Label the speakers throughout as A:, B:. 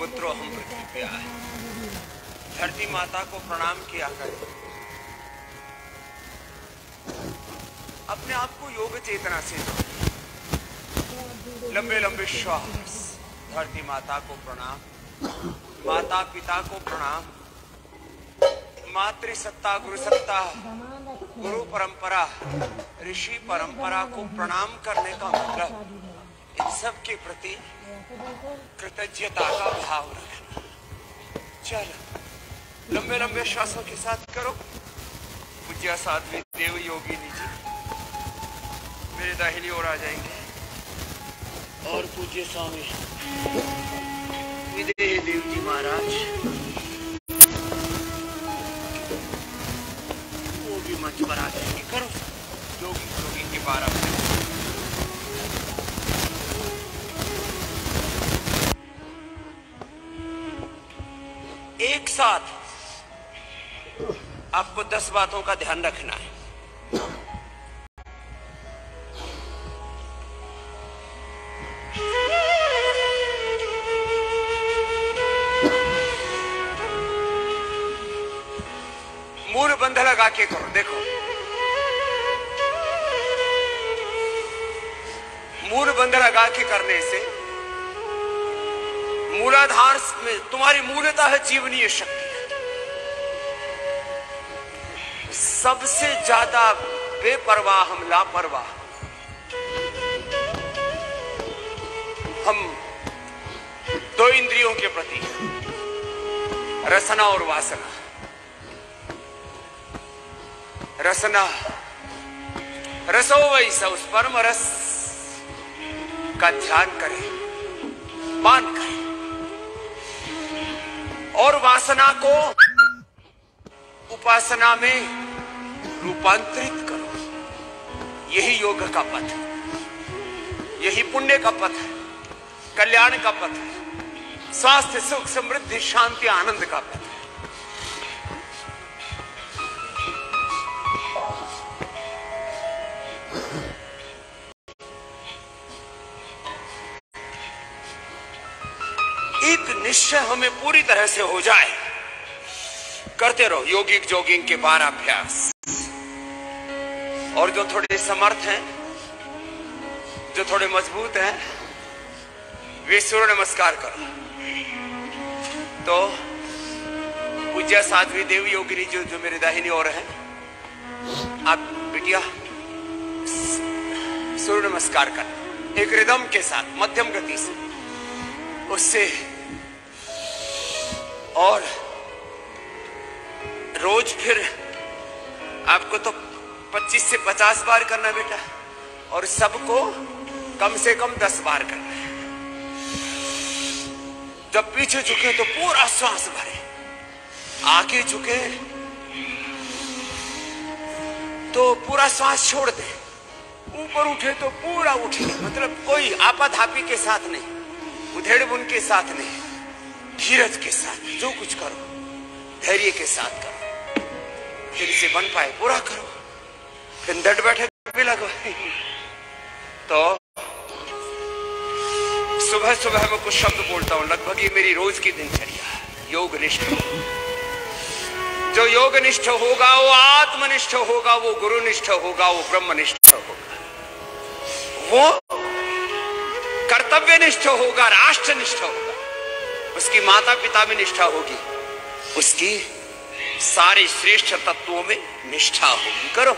A: पुत्रो हम पृथ्वी आए, धरती माता को प्रणाम किया करें। अपने आप को योग चेतना से लंबे लंबे श्वास। धरती माता को प्रणाम, माता पिता को प्रणाम, मातृसत्ता गुरु सत्ता गुरु परंपरा ऋषि परंपरा को प्रणाम करने का मतलब इन सब के प्रति कृतज्ञता का भाव रखना। चलो लंबे लंबे श्वासों के साथ करो। पूज्य साध्वी देव योगिनी जी मेरे दाहिनी ओर आ जाएंगे और पूज्य स्वामी विदेह देव जी महाराज वो भी मंच पर आ जाएंगे। करो योगी के 12 मिनट। एक साथ आपको 10 बातों का ध्यान रखना है। मूल बंध लगा के करो। देखो मूल बंध लगा के करने से मूलाधार में तुम्हारी मूलतः है जीवनीय शक्ति। सबसे ज्यादा बेपरवाह हम लापरवाह हम 2 इंद्रियों के प्रति, रसना और वासना। रसना रसो वैसा उस परम रस का ध्यान करें, पान करें और वासना को उपासना में रूपांतरित करो। यही योग का पथ है, यही पुण्य का पथ है, कल्याण का पथ है, स्वास्थ्य सुख समृद्धि शांति आनंद का पथ है। एक निश्चय हमें पूरी तरह से हो जाए, करते रहो योगिक जोगिंग के 12 अभ्यास। और जो थोड़े समर्थ हैं, जो थोड़े मजबूत हैं, वे सूर्य नमस्कार करो। तो पूज्य साध्वी देवी योगिनी जो मेरे दाहिनी ओर है, आप बिटिया सूर्य नमस्कार कर एक रिदम के साथ, मध्यम गति से, उससे। और रोज फिर आपको तो 25 से 50 बार करना है बेटा, और सबको कम से कम 10 बार करना है। जब पीछे झुके तो पूरा श्वास भरे, आगे झुके तो पूरा श्वास छोड़ दे, ऊपर उठे तो पूरा उठे। मतलब कोई आपाधापी के साथ नहीं, उधेड़ बुन के साथ नहीं, धीरज के साथ जो कुछ करो धैर्य के साथ करो। फिर इसे बन पाए पूरा करो। फिर डट बैठक भी लगवाए। तो सुबह सुबह मैं कुछ शब्द बोलता हूं, लगभग ये मेरी रोज की दिनचर्या। योग निष्ठ, जो योग निष्ठ होगा वो आत्मनिष्ठ होगा, वो गुरुनिष्ठ होगा, वो ब्रह्मनिष्ठ होगा, वो कर्तव्यनिष्ठ होगा, राष्ट्रनिष्ठ होगा, उसकी माता पिता में निष्ठा होगी, उसकी सारे श्रेष्ठ तत्वों में निष्ठा होगी। करो,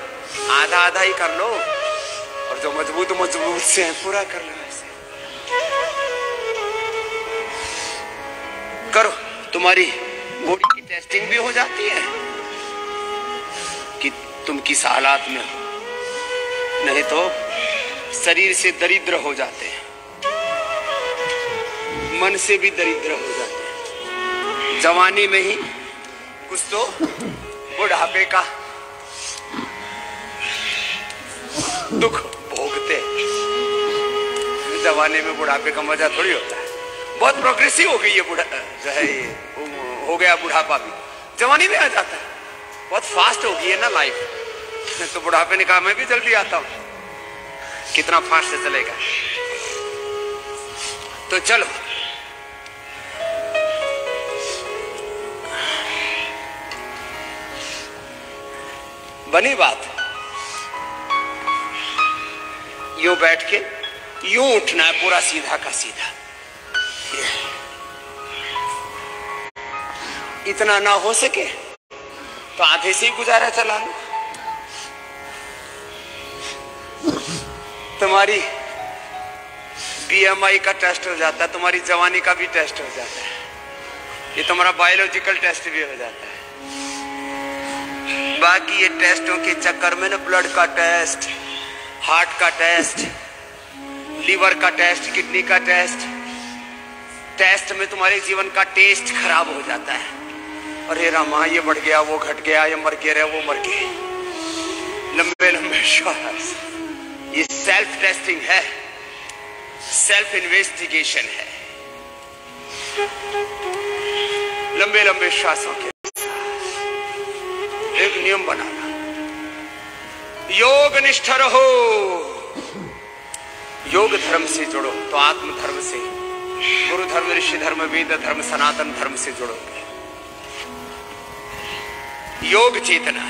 A: आधा आधा ही कर लो, और जो मजबूत मजबूत से है पूरा कर लो। ऐसे करो, तुम्हारी बॉडी की टेस्टिंग भी हो जाती है कि तुम किस हालात में हो। नहीं तो शरीर से दरिद्र हो जाते हैं, मन से भी दरिद्र हो जाते हैं। जवानी में ही कुछ तो बुढ़ापे का दुख भोगते। जवानी में बुढ़ापे का मजा थोड़ी होता है। बहुत प्रोग्रेसिव हो गई है बुढ़ा, जो है ये हो गया बुढ़ापा भी जवानी में आ जाता है। बहुत फास्ट हो गई है ना लाइफ। तो बुढ़ापे ने कहा मैं भी जल्दी आता हूं, कितना फास्ट से चलेगा। तो चलो बनी बात। यूं बैठ के यूं उठना है, पूरा सीधा का सीधा। इतना ना हो सके तो आधे से ही गुजारा चला लो। तुम्हारी बीएमआई का टेस्ट हो जाता है, तुम्हारी जवानी का भी टेस्ट हो जाता है, ये तुम्हारा बायोलॉजिकल टेस्ट भी हो जाता है। बाकी ये टेस्टों के चक्कर में ना, ब्लड का टेस्ट, हार्ट का टेस्ट, लीवर का टेस्ट, किडनी का टेस्ट में तुम्हारे जीवन का टेस्ट खराब हो जाता है। अरे रामा, ये बढ़ गया, वो घट गया, ये मर गया, वो मर गए। लंबे लंबे श्वास, ये सेल्फ टेस्टिंग है, सेल्फ इन्वेस्टिगेशन है। लंबे लंबे श्वासों के साथ एक नियम बनाना, योग निष्ठ रहो। योग धर्म से जुड़ो तो आत्म धर्म से, गुरु धर्म, ऋषि धर्म, वेद धर्म, सनातन धर्म से जुड़ोगे। योग चेतना,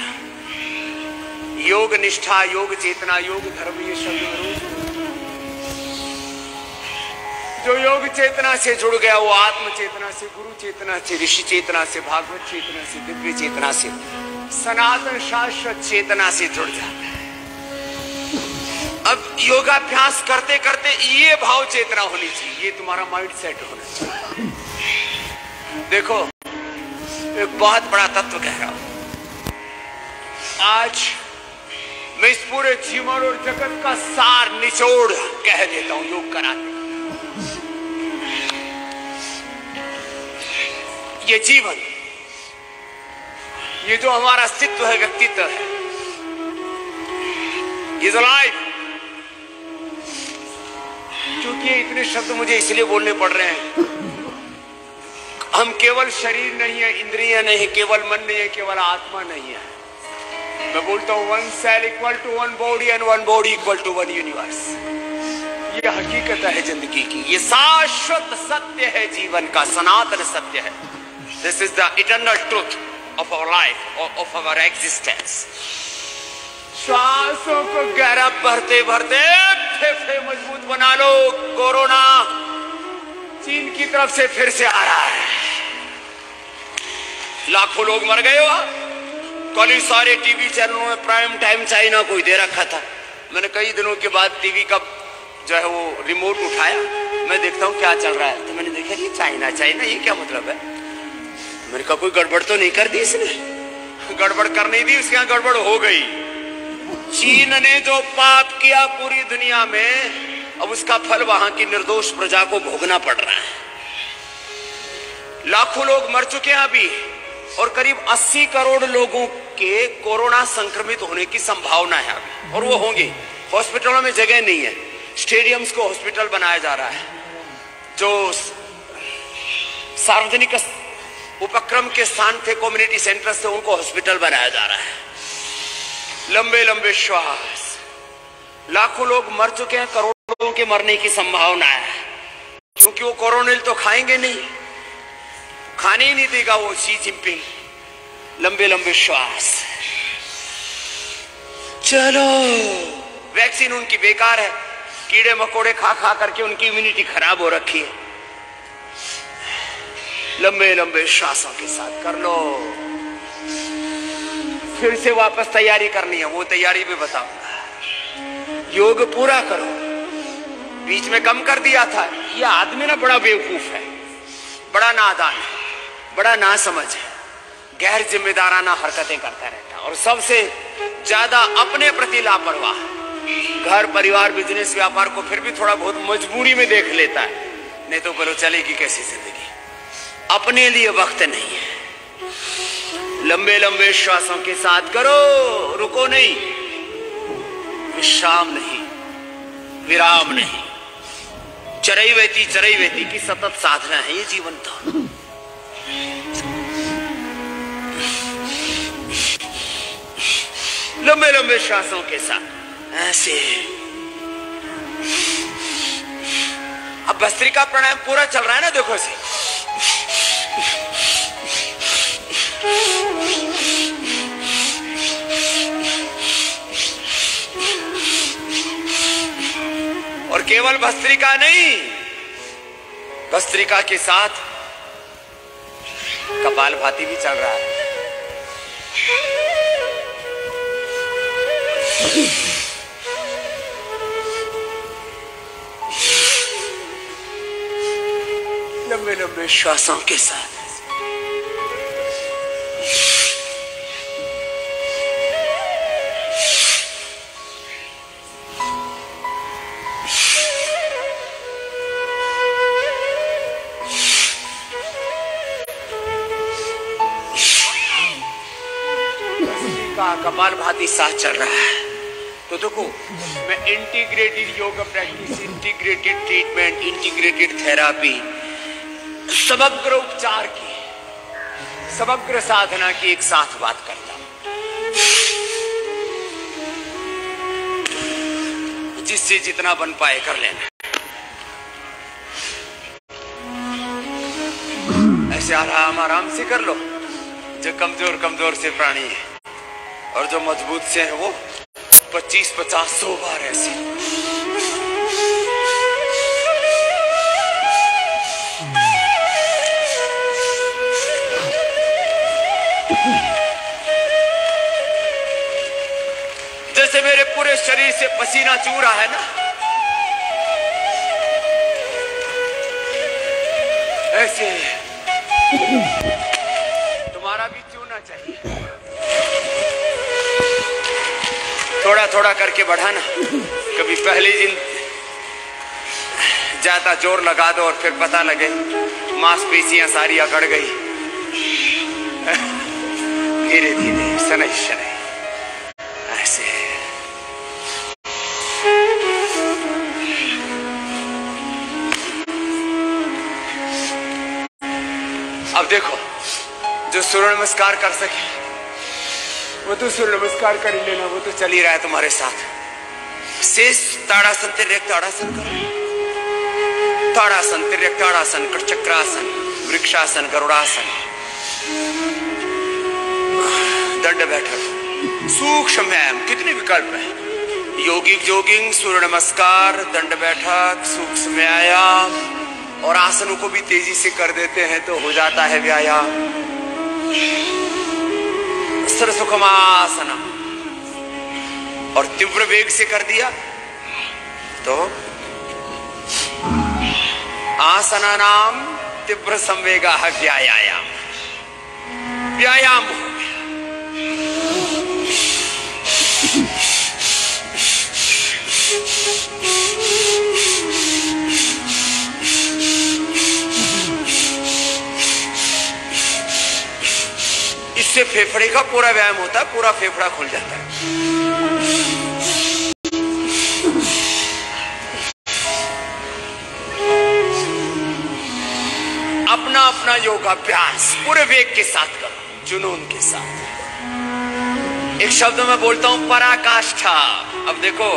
A: योग निष्ठा, योग चेतना, योग धर्म, ये शब्द जो योग चेतना से जुड़ गया वो आत्म चेतना से, गुरु चेतना से, ऋषि चेतना से, भागवत चेतना से, दिव्य चेतना से, सनातन शाश्वत चेतना से जुड़ जाता है। अब योगाभ्यास करते करते ये भाव चेतना होनी चाहिए, ये तुम्हारा माइंड सेट होना चाहिए। देखो, एक बहुत बड़ा तत्व कह रहा हूं आज मैं, इस पूरे जीवन और जगत का सार निचोड़ कह देता हूं योग कराते। ये जीवन, ये जो हमारा अस्तित्व है, व्यक्तित्व है, ये जो लाइफ, क्योंकि इतने शब्द मुझे इसलिए बोलने पड़ रहे हैं, हम केवल शरीर नहीं है, इंद्रिय नहीं है, केवल मन नहीं है, केवल आत्मा नहीं है। मैं बोलता हूं one cell equal to one body and one body equal to one universe. ये हकीकत है जिंदगी की, ये शाश्वत सत्य है जीवन का, सनातन सत्य है। This is the eternal truth of our life, of our existence. श्वासों को गहरा भरते भरते फेफड़े मजबूत बना लो। कोरोना चीन की तरफ से फिर से आ रहा है, लाखों लोग मर गए हो। कल ही सारे टीवी चैनलों में प्राइम टाइम चाइना को ही दे रखा था। मैंने कई दिनों के बाद टीवी का जो है वो रिमोट उठाया, मैं देखता हूँ क्या चल रहा है, तो मैंने देखा कि चाइना चाइना, ये क्या मतलब है। मैंने कहा कोई गड़बड़ तो नहीं कर दी इसने। गड़बड़ कर नहीं दी, उसके यहाँ गड़बड़ हो गई। चीन ने जो पाप किया पूरी दुनिया में, अब उसका फल वहां की निर्दोष प्रजा को भोगना पड़ रहा है। लाखों लोग मर चुके हैं अभी, और करीब 80 करोड़ लोगों के कोरोना संक्रमित होने की संभावना है अभी, और वो होंगे। हॉस्पिटलों में जगह नहीं है, स्टेडियम्स को हॉस्पिटल बनाया जा रहा है। जो सार्वजनिक उपक्रम के स्थान थे, कम्युनिटी सेंटर से, उनको हॉस्पिटल बनाया जा रहा है। लंबे लंबे श्वास, लाखों लोग मर चुके हैं, करोड़ों के मरने की संभावना है, क्योंकि वो कोरोनिल तो खाएंगे नहीं, खाने ही नहीं देगा वो शी जिनपिंग। लंबे लंबे श्वास, चलो। वैक्सीन उनकी बेकार है, कीड़े मकोड़े खा खा करके उनकी इम्यूनिटी खराब हो रखी है। लंबे लंबे श्वासों के साथ कर लो। फिर से वापस तैयारी करनी है, वो तैयारी भी बताऊंगा। योग पूरा करो। बीच में कम कर दिया था, ये आदमी ना बड़ा बेवकूफ है, बड़ा नादान है, बड़ा नासमझ है, गैर जिम्मेदाराना हरकतें करता रहता है, और सबसे ज्यादा अपने प्रति लापरवाह। घर परिवार बिजनेस व्यापार को फिर भी थोड़ा बहुत मजबूरी में देख लेता है, नहीं तो बोलो चलेगी कैसी जिंदगी। अपने लिए वक्त नहीं है। लंबे लंबे श्वासों के साथ करो, रुको नहीं, विश्राम नहीं, विराम नहीं, चरैवेति की सतत साधना है ये जीवन तो। लंबे लंबे श्वासों के साथ ऐसे। अब भस्त्रिका प्राणायाम पूरा चल रहा है ना, देखो इसे। केवल भस्त्रिका नहीं, भस्त्रिका के साथ कपालभाति भी चल रहा है। लंबे लंबे श्वासों के साथ कपालभाति साथ चल रहा है। तो देखो, मैं integrated yoga practice, integrated treatment, integrated therapy, समग्र उपचार की, समग्र साधना की एक साथ बात करता हूं, जिससे जितना बन पाए कर लेना। ऐसे आराम आराम से कर लो। जो कमजोर कमजोर से प्राणी है और जो मजबूत से है वो 25-50-100 बार ऐसे। जैसे मेरे पूरे शरीर से पसीना चू रहा है ना, ऐसे तुम्हारा भी चूना चाहिए। थोड़ा थोड़ा करके बढ़ाना। कभी पहले दिन ज्यादा जोर लगा दो और फिर पता लगे मांसपेशियां सारी अकड़ गई। धीरे धीरे, शनै शनै, ऐसे। अब देखो, जो सूर्य नमस्कार कर सके वो तो सूर्य नमस्कार कर ही लेना, वो तो चल ही रहा है तुम्हारे साथ। शेष ताड़ासन, तिर्यक ताड़ासन करो। ताड़ासन, तिर्यक ताड़ासन, चक्रासन, वृक्षासन, गरुड़ासन, दंड बैठक, सूक्ष्म व्यायाम। कितने विकल्प हैं? योगिक जोगिंग, सूर्य नमस्कार, दंड बैठक, सूक्ष्म व्यायाम, और आसनों को भी तेजी से कर देते हैं तो हो जाता है व्यायाम। सुखमासनम, और तीव्र वेग से कर दिया तो आसनानाम तीव्र संवेगा व्यायाम, व्यायाम हो गया। इससे फेफड़े का पूरा व्यायाम होता है, पूरा फेफड़ा खुल जाता है। अपना अपना योगाभ्यास पूरे वेग के साथ करो, जुनून के साथ। एक शब्द में बोलता हूं, पराकाष्ठा। अब देखो,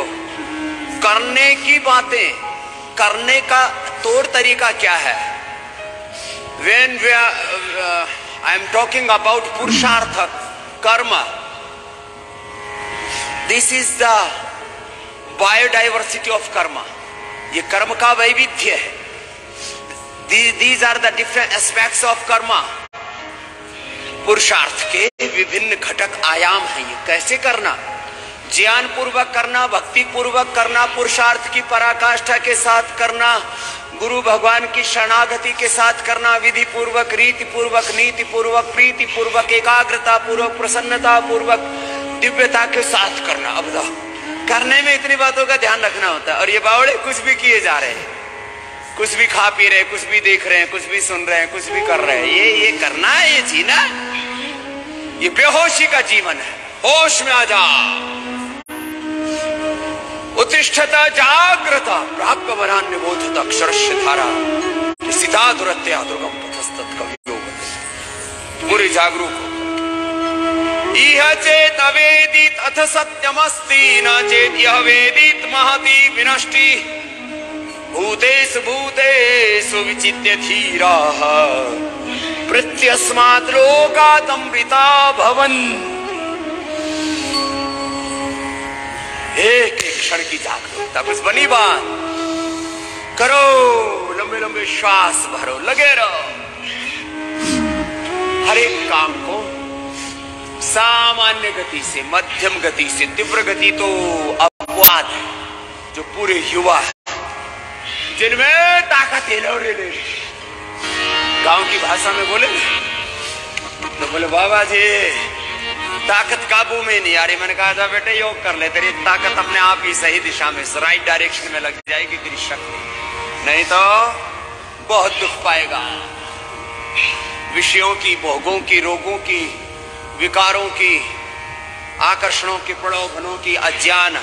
A: करने की बातें, करने का तौर तरीका क्या है? When I am talking about पुरुषार्थ, कर्म. This is the biodiversity of karma. ये कर्म का वैविध्य है। These are the different aspects of karma. पुरुषार्थ के विभिन्न घटक आयाम हैं। ये कैसे करना? ज्ञान पूर्वक करना, भक्ति पूर्वक करना, पुरुषार्थ की पराकाष्ठा के साथ करना, गुरु भगवान की शरणागति के साथ करना, विधि पूर्वक, रीति पूर्वक, नीति पूर्वक, प्रीति पूर्वक, एकाग्रता पूर्वक, प्रसन्नता पूर्वक, दिव्यता के साथ करना। अब करने में इतनी बातों का ध्यान रखना होता है। और ये बावड़े कुछ भी किए जा रहे हैं, कुछ भी खा पी रहे हैं, कुछ भी देख रहे हैं, कुछ भी सुन रहे हैं, कुछ भी कर रहे हैं। ये करना है, ये जीना, ये बेहोशी का जीवन है। होश में आ जा। उत्तिष्ठता जाग्रता प्राग्भवनान्य बोधत अक्षरस्य धारा सीता दुरत्या दुर्गम पथस्तत् कवियोग। पूरे जागरूक हो। इह चेत अवेदित अथ सत्यमस्ति, न चेत यह वेदित महति विनष्टि। भूतेषु भूतेषु विचित्य धीराः, प्रत्यस्मात् लोकात् अमृता भवन्। एक एक क्षण की जागरूकता, बस बनी बात। करो, लंबे लंबे श्वास भरो, लगे रहो। हर एक काम को सामान्य गति से, मध्यम गति से, तीव्र गति तो अपवाद है। जो पूरे युवा जिनमें ताकत है, गांव की भाषा में बोले तो बोले बाबा जी ताकत काबू में नहीं आ रही। मैंने कहा जा बेटे योग कर ले, तेरी ताकत अपने आप ही सही दिशा में, राइट डायरेक्शन में लग जाएगी तेरी शक्ति, नहीं तो बहुत दुख पाएगा। विषयों की, भोगों की, रोगों की, विकारों की, आकर्षणों के, प्रलोभनों की, अज्ञान,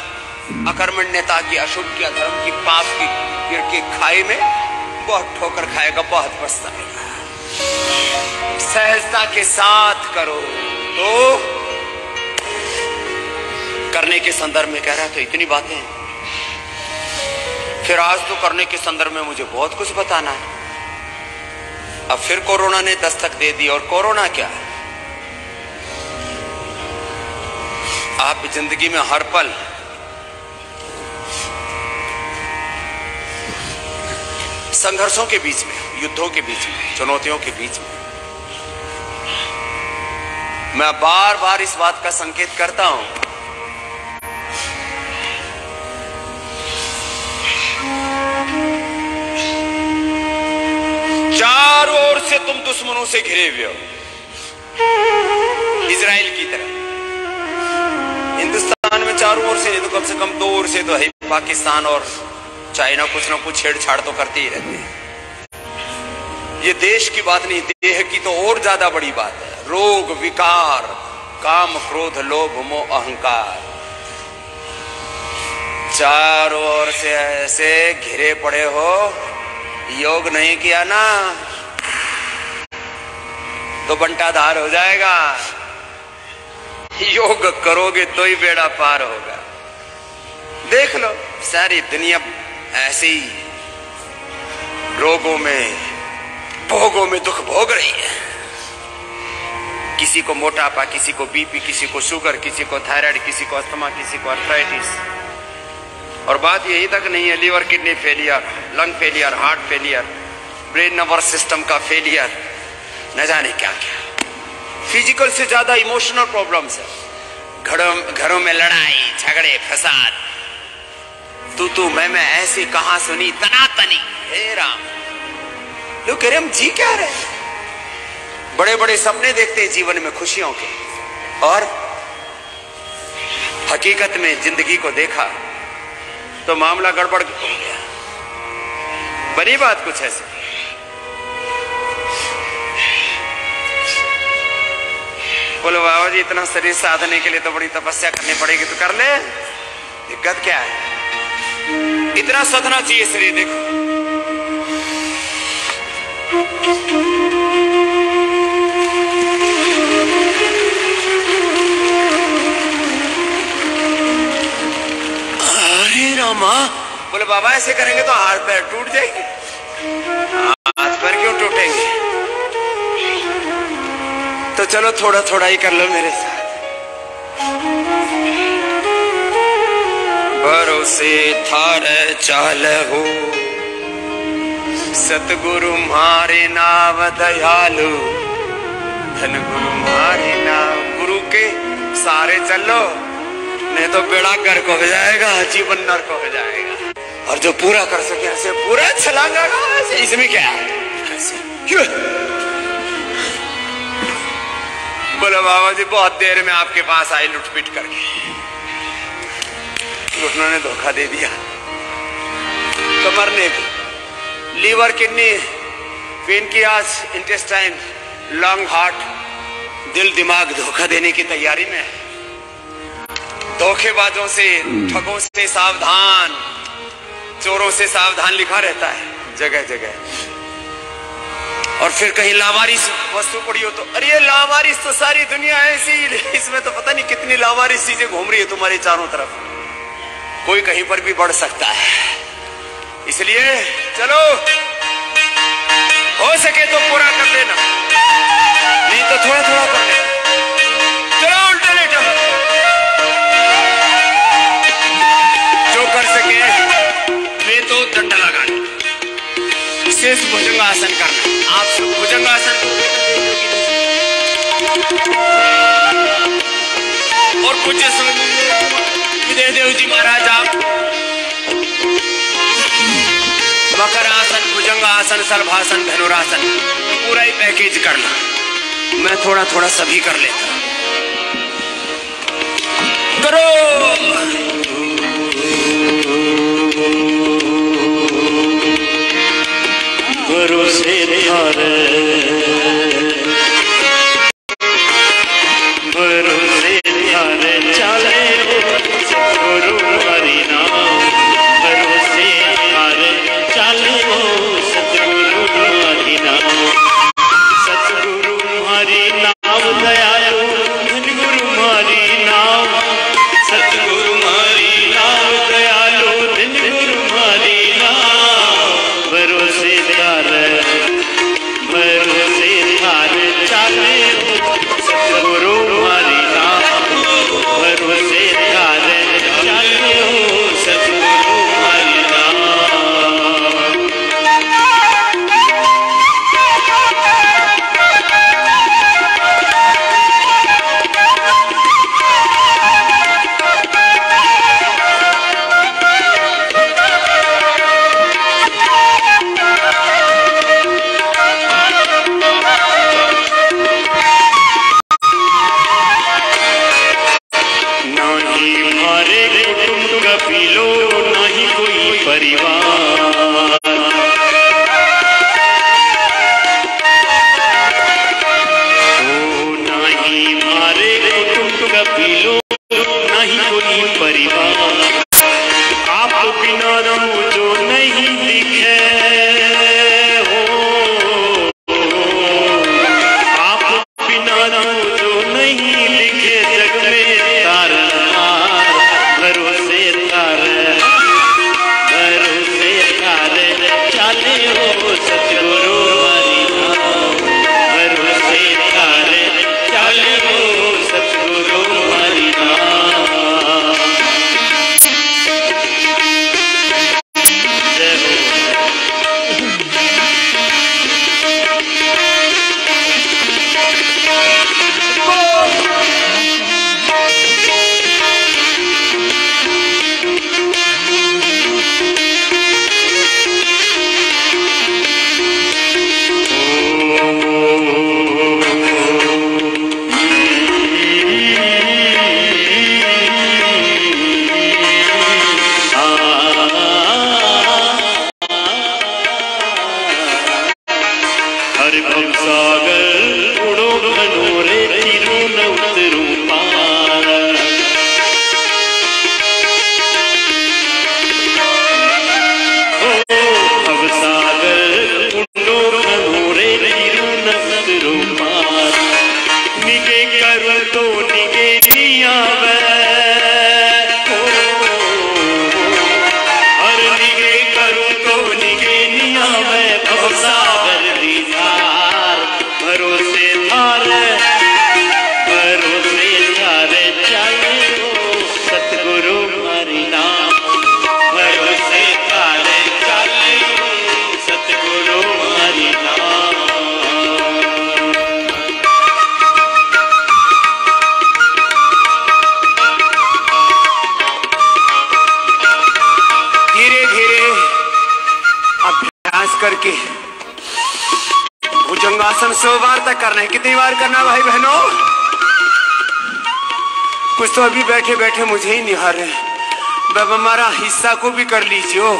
A: अकर्मण्यता की, अशुद्ध की, अधर्म की, पाप की गिर के खाई में बहुत ठोकर खाएगा, बहुत पछताएगा। सहजता के साथ करो तो करने के संदर्भ में कह रहा तो इतनी बातें, फिर आज तो करने के संदर्भ में मुझे बहुत कुछ बताना है। अब फिर कोरोना ने दस्तक दे दी, और कोरोना क्या है, आप जिंदगी में हर पल संघर्षों के बीच में, युद्धों के बीच में, चुनौतियों के बीच में, मैं बार बार इस बात का संकेत करता हूं, चारों ओर से तुम दुश्मनों से घिरे हुए हो, इजराइल की तरह। हिंदुस्तान में चारों ओर से नहीं तो कम से कम दो ओर से तो है, पाकिस्तान और चाइना कुछ ना कुछ छेड़छाड़ तो करते ही रहते हैं। ये देश की बात नहीं, देह की तो और ज्यादा बड़ी बात है। रोग, विकार, काम, क्रोध, लोभ, मोह, अहंकार, चारों ओर से ऐसे घिरे पड़े हो। योग नहीं किया ना तो बंटाधार हो जाएगा, योग करोगे तो ही बेड़ा पार होगा। देख लो सारी दुनिया ऐसे ही रोगों में, भोगों में दुख भोग रही है। किसी को मोटापा, किसी को बीपी, किसी को शुगर, किसी को थायराइड, किसी को अस्थमा, किसी को आर्थराइटिस। और बात यही तक नहीं है, liver kidney failure, lung failure, heart failure, brain nervous system का फेलियर, न जाने क्या क्या। फिजिकल से ज्यादा इमोशनल प्रॉब्लम्स है। घरों में लड़ाई झगड़े फसाद, तू मैं ऐसी कहां सुनी, तनातनी। हे राम, लोग कह रहे हम जी क्या रहे, बड़े बड़े सपने देखते हैं जीवन में खुशियों के, और हकीकत में जिंदगी को देखा तो मामला गड़बड़ हो गया। बनी बात कुछ ऐसी। बोलो बाबा जी इतना शरीर साधने के लिए तो बड़ी तपस्या करनी पड़ेगी, तो कर ले, दिक्कत क्या है, इतना सधना चाहिए शरीर। देखो अरे रामा, बोले बाबा ऐसे करेंगे तो हाथ पैर टूट जाएंगे। हाथ पैर क्यों टूटेंगे, तो चलो थोड़ा थोड़ा ही कर लो मेरे साथ। भरोसे थारे चाल हो, सतगुरु मारे नाम दयालु, धन गुरु मारे नाम। गुरु के सारे चलो, नहीं तो बेड़ा गर्क हो जाएगा, जीवन नर्क हो जाएगा। और जो पूरा कर सके ऐसे पूरा छलांगा, इसमें क्या है। बोलो बाबा जी बहुत देर में आपके पास आई लुटपिट करके, उन्होंने धोखा दे दिया। कमर ने भी, liver, kidney, pancreas, intestine, lung, heart, दिल, दिमाग धोखा देने की तैयारी में है। धोखेबाजों से, ठगों से सावधान, चोरों से सावधान लिखा रहता है जगह जगह। और फिर कहीं लावारिस वस्तु पड़ी हो तो अरे ये लावारिस तो सारी दुनिया है ऐसी, इसमें तो पता नहीं कितनी लावारिस चीजें घूम रही है तुम्हारे चारों तरफ, कोई कहीं पर भी बढ़ सकता है। इसलिए चलो हो सके तो पूरा कर लेना, नहीं तो थोड़ा थोड़ा कर लेना। चलो उल्टे लेटो, जो कर सके वे तो डंडा लगाना। और पूज्य विदेहदेव जी महाराज आप मकर आसन, भुजंगासन, सर्वासन, धनुरासन पूरा ही पैकेज करना। मैं थोड़ा थोड़ा सभी कर लेता। करो
B: भरोसे थारे, भरोसे थारे चले सतगुरु हरि नाम, भरोसे थारे चले सतगुरु हरि नाम, सतगुरु हरि नाम दयालु धन गुरु हरि नाम, सतगुरु हरि नाम दयालु धन गुरु हरि नाम, भरोसे थारे, भरोसे थारे चले सतगुरु हरि नाम, भरोसे थारे चले सतगुरु हरि नाम। नहीं हमारे कुटुंब कपिलो, नहीं कोई परिवार, ओ नहीं हमारे कुटुंब कपिलो, नहीं कोई परिवार, आप बिना मुझो नहीं दिखे हो, आप बिना मुझो नहीं दिखे जग में तारनहार, भरोसे तारे, भरोसे तारे चले हो सतगुरु हरि नाम, भरोसे तारे चले हो सतगुरु हरि नाम। जय हो। हरि भव सागर उड़ो मनोरे तीरू न उतरू पार, ओ भव सागर उड़ो मनोरे तीरू न उतरू पार, निगे करूं तो निगे नहीं आवे, ओ हर निगे करूं तो निगे नहीं आवे, भव सागर दीदार, भरोसे थारे, भरोसे थारे चले हो सतगुरु हरि नाम, भरोसे थारे चले हो सतगुरु हरि नाम।
A: धीरे धीरे अभ्यास करके भुजंगासन 100 बार तक करना है। कितनी बार करना भाई बहनों? कुछ तो अभी बैठे बैठे मुझे ही निहार रहे। अब हमारा हिस्सा को भी कर लीजिए।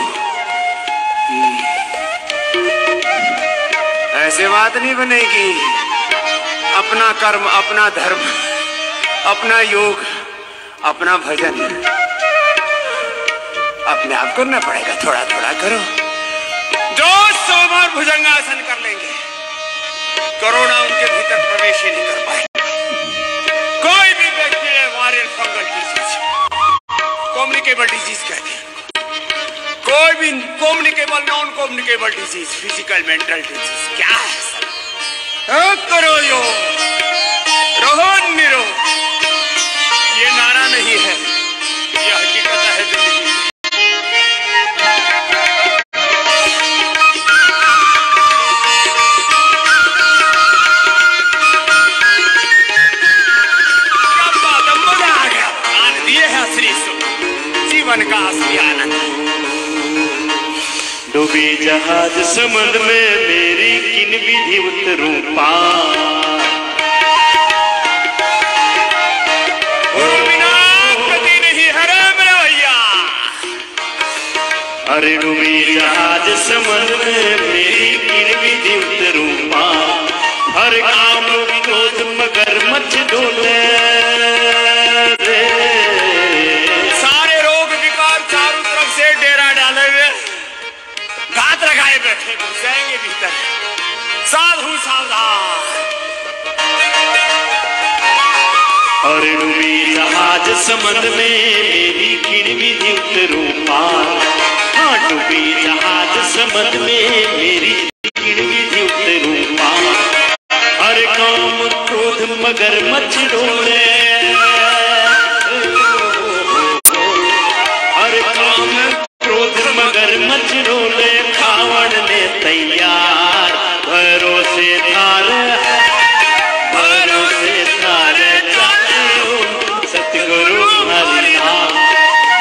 A: ऐसे बात नहीं बनेगी। अपना कर्म, अपना धर्म, अपना योग, अपना भजन अपने आप करना पड़ेगा। थोड़ा थोड़ा करो। जो 100 बार भुजंगासन कर लेंगे, कोरोना उनके भीतर प्रवेश ही नहीं कर पाए। कोई भी व्यक्ति है viral fungal disease, communicable disease कहते हैं। कोई भी communicable, non communicable disease, physical, mental disease, क्या है सब? करो योग, रहो निरोग। ये नारा नहीं है, ये हकीकत है जिंदगी।
B: डूबी जहाज समुद्र में मेरी किन विधि उतरूं पार।
A: बिना गति नहीं हरे मेरे भैया।
B: अरे डूबी जहाज समुद्र में मेरी किन विधि उतरूं पार। हर काम विनोद मगरमच्छ ढूंढे रे।
A: सारे रोग विकार चारों तरफ से डेरा डाले हुए घात लगाए बैठे घुस जाएंगे भीतर। साधु सावधान।
B: और डूबी जहाज समुद्र में मेरी किन विधि उतरूं पार। हाँ डूबी जहाज समुद्र में मेरी किन विधि उतरूं पार। हर काम क्रोध मगरमच्छ ढूंढे। हर काम क्रोध मगरमच्छ ढूंढे। खावण ने तैयार भरोसे थारे सतगुरु हरि नाम।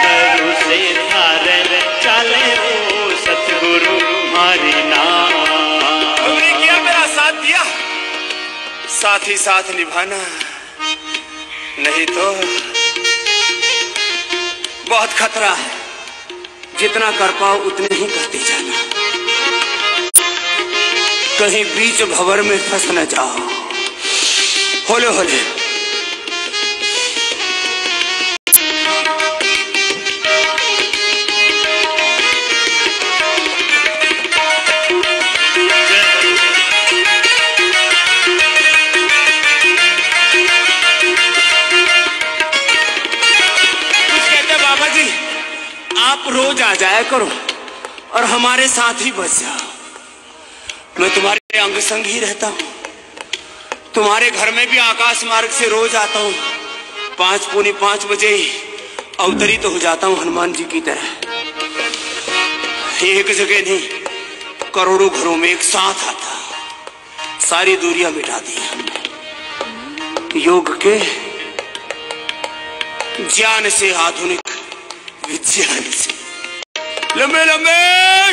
B: भरोसे थारे चले हो सतगुरु हरि नाम।
A: तुमने किया मेरा साथ दिया, साथ ही साथ निभाना, नहीं तो बहुत खतरा है। जितना कर पाओ उतने ही करते जाना, कहीं बीच भंवर में फंस न जाओ। होले होले। आप रोज आ जाया करो और हमारे साथ ही बस जाओ। मैं तुम्हारे अंग संग ही रहता हूँ। तुम्हारे घर में भी आकाश मार्ग से रोज आता हूँ। 5 पौने 5 बजे ही अवतरित हो जाता हूँ हनुमान जी की तरह। एक जगह नहीं, करोड़ों घरों में एक साथ आता, सारी दूरियां मिटा दी हमने योग के ज्ञान से, आधुनिक विज्ञान से। लंबे लंबे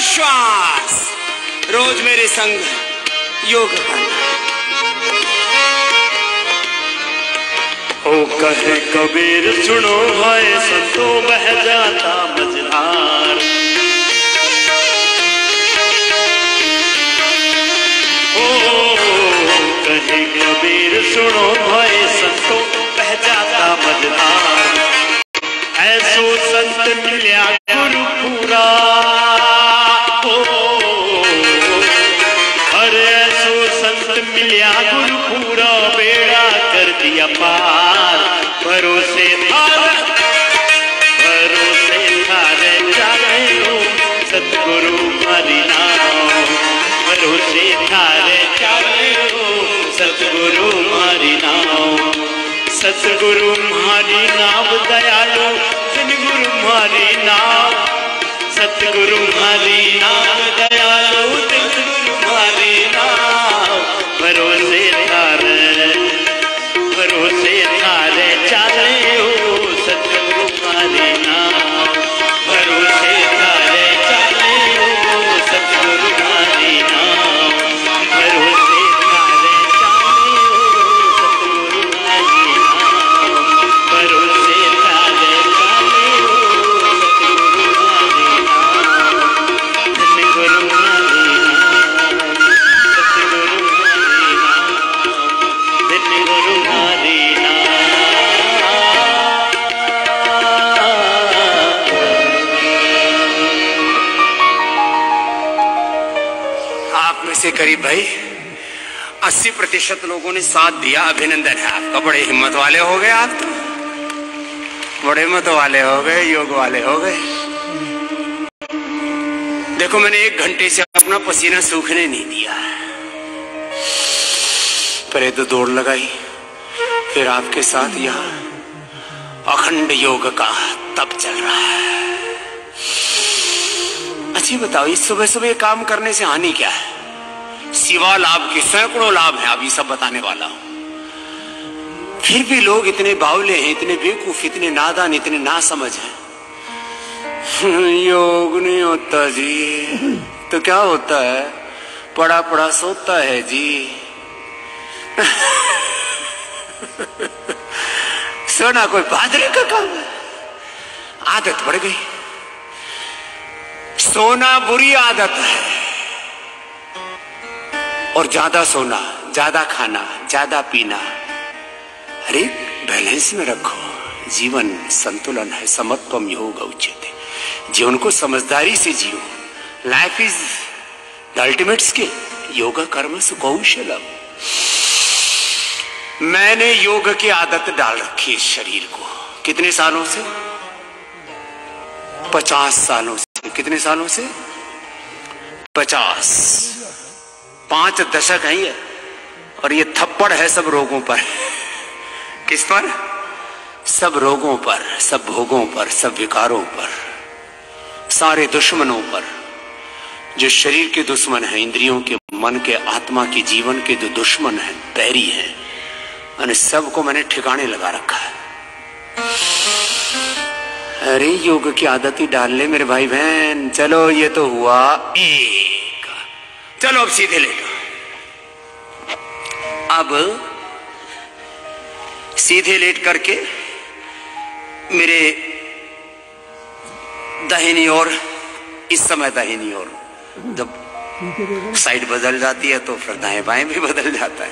A: श्वास, रोज मेरे संग योग करना।
B: ओ कहे कबीर सुनो भाई संतो बह जाता मझधार। ओ कहे कबीर सुनो भाई संतो बह जाता मझधार। ऐसो संत मिल्या गुरु पूरा। अरे ऐसो संत मिल्या गुरु पूरा, बेड़ा कर दिया पार। भरोसे थारे जाने हो सतगुरु हरि नाम। भरोसे थारे जाने हो सतगुरु हरि नाम। सतगुरु हरि नाम दयालु जिन गुरु हरि नाम। सतगुरु हरि नाम दयालु जिन गुरु हरि नाम। भरोसे थारे चाले हो सतगुरु हरि नाम। भरोसे थारे चाले हो सतगुरु हरि नाम। भरोसे थारे चाले हो सतगुरु हरि नाम। भरोसे थारे चाले हो सतगुरु हरि नाम। धन्य गुरु हरि नाम। सतगुरु हरि नाम। धन्य गुरु हरि नाम।
A: आप में से करीब भाई 80% लोगों ने साथ दिया। अभिनंदन है आपका, बड़े हिम्मत वाले हो गए आप तो, बड़े हिम्मत वाले हो गए, योग वाले हो गए। देखो मैंने 1 घंटे से अपना पसीना सूखने नहीं दिया। पहले तो दौड़ लगाई, फिर आपके साथ यहाँ अखंड योग का तप चल रहा है। अच्छी बताओ, इस सुबह सुबह काम करने से हानि क्या है? सिवा लाभ के सैकड़ों लाभ हैं, अभी सब बताने वाला हूं। फिर भी लोग इतने बावले हैं, इतने बेवकूफ, इतने नादान, इतने नासमझ हैं। योग नहीं होता जी, तो क्या होता है, पड़ा पड़ा सोता है जी। सोना कोई बहादुरी का काम है, आदत पड़ गई। सोना बुरी आदत है, और ज्यादा सोना, ज्यादा खाना, ज्यादा पीना, अरे बैलेंस में रखो। जीवन संतुलन है, समत्वम योग उच्यते। जीवन को समझदारी से जियो। Life is the ultimate skill, योगा कर्म कौशलम। मैंने योग की आदत डाल रखी है शरीर को। कितने सालों से? 50 सालों से। कितने सालों से? 50। 5 दशक है ये, और ये थप्पड़ है सब रोगों पर। किस पर? सब रोगों पर, सब भोगों पर, सब विकारों पर, सारे दुश्मनों पर। जो शरीर के दुश्मन हैं, इंद्रियों के, मन के, आत्मा के, जीवन के जो दुश्मन हैं, बैरी हैं, और सबको मैंने ठिकाने लगा रखा है। अरे योग की आदत ही डाल ले मेरे भाई बहन। चलो ये तो हुआ एक। चलो अब सीधे लेटो। अब सीधे लेट करके मेरे दाहिनी ओर, इस समय दाहिनी ओर, जब साइड बदल जाती है तो फिर दाएं बाएं भी बदल जाता है।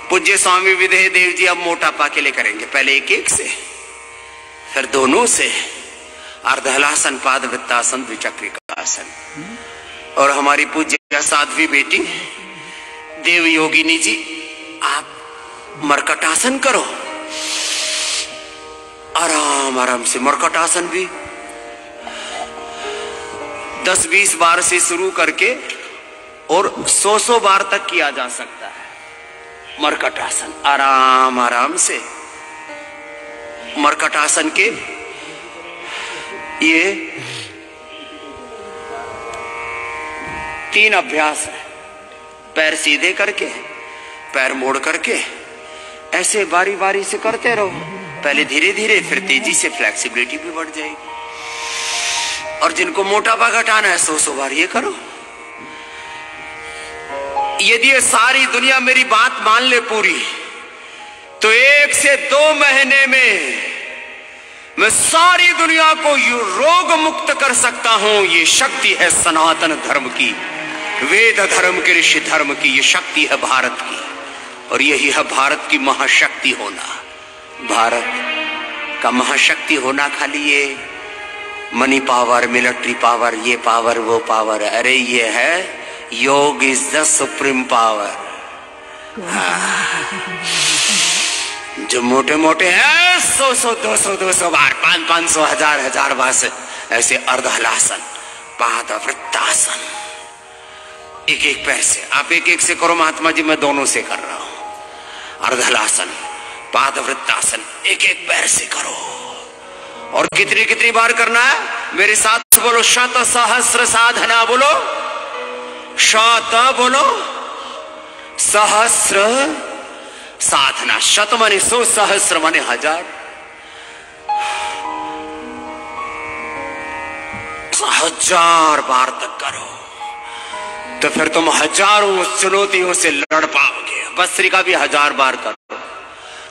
A: पूज्य स्वामी विदेह देव जी अब मोटापा के लिए करेंगे। पहले एक एक से, फिर दोनों से। अर्धहलासन, पाद वृत्तासन, द्विचक्रिकासन। और हमारी पूज्य साध्वी बेटी देव योगिनी जी, आप मरकटासन करो। आराम आराम से मरकटासन भी 10-20 बार से शुरू करके और 100 बार तक किया जा सकता है। मरकटासन आराम आराम से। मरकटासन के ये 3 अभ्यास है। पैर सीधे करके, पैर मोड़ करके, ऐसे बारी बारी से करते रहो। पहले धीरे धीरे, फिर तेजी से। फ्लेक्सिबिलिटी भी बढ़ जाएगी। और जिनको मोटापा घटाना है 100 बार ये करो। यदि ये सारी दुनिया मेरी बात मान ले पूरी, तो 1 से 2 महीने में मैं सारी दुनिया को रोग मुक्त कर सकता हूं। ये शक्ति है सनातन धर्म की, वेद धर्म के, ऋषि धर्म की। ये शक्ति है भारत की, और यही है भारत की महाशक्ति होना। भारत का महाशक्ति होना खाली ये मनी पावर, मिलिट्री पावर, ये पावर, वो पावर, अरे ये है योग इज द सुप्रीम पावर। जो मोटे मोटे हैं 100, 200 बार, 500, 1000 बार से ऐसे अर्धहलासन, पादवृत्तासन, एक एक पैर से। आप एक एक से करो महात्मा जी, मैं दोनों से कर रहा हूं। अर्धहलासन, पादवृत्तासन, एक एक पैर से करो। और कितनी कितनी बार करना है? मेरे साथ बोलो, शत सहस्र साधना बोलो, शत बोलो, सहस्र साधना। शत माने 100, सहस्र माने 1000। 1000 बार तक करो तो फिर तुम हजारों चुनौतियों से लड़ पाओगे। भस्त्रिका भी 1000 बार करो।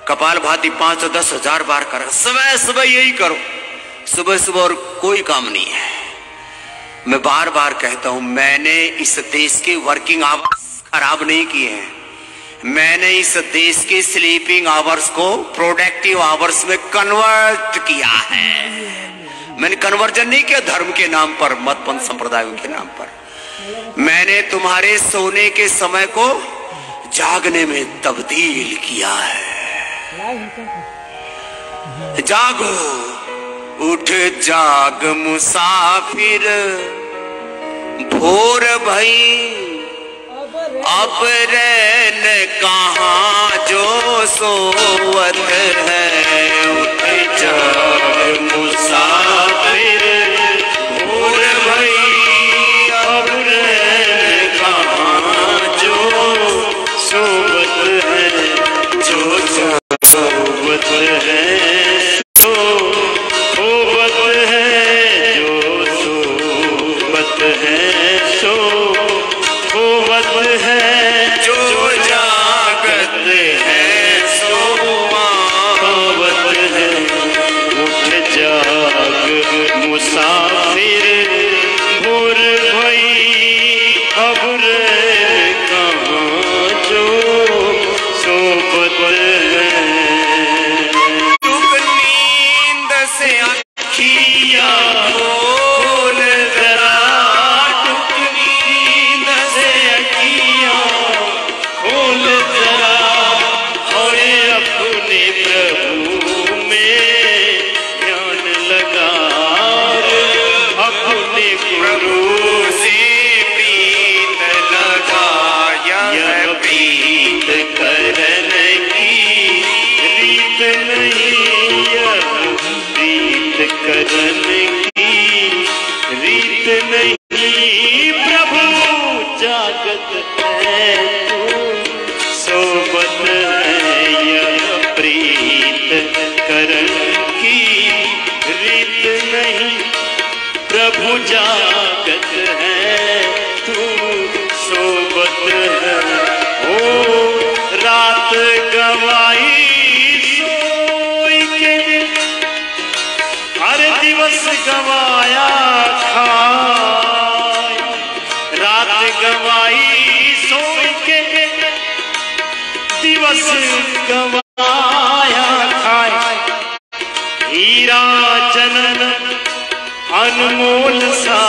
A: कपालभाति 5-10 हजार बार करो। सुबह सुबह यही करो। सुबह सुबह और कोई काम नहीं है। मैं बार बार कहता हूं, मैंने इस देश के वर्किंग आवर्स खराब नहीं किए हैं। मैंने इस देश के स्लीपिंग आवर्स को प्रोडक्टिव आवर्स में कन्वर्ट किया है। मैंने कन्वर्जन नहीं किया धर्म के नाम पर, मतपंथ संप्रदायों के नाम पर। मैंने तुम्हारे सोने के समय को जागने में तब्दील किया है। जागो, उठ जाग मुसाफिर, भोर भई अब रैन कहाँ जो सोवत है। उठ जाग मुसाफिर, भोर भई अब रैन कहाँ जो सोवत है। जो सोवत है सो होवत है, जो सोवत है सो
B: नहीं यह रीत करन की, रीत नहीं प्रभु जागत है तू, सोबत है यह प्रीत करन की, रीत नहीं प्रभु जागत है तू, सोबत है। ओ रात गवाई सोई के, हर दिवस गवाया खाए, रात गवाई सोई के, दिवस गवाया खाए, हीरा जनन अनमोल सा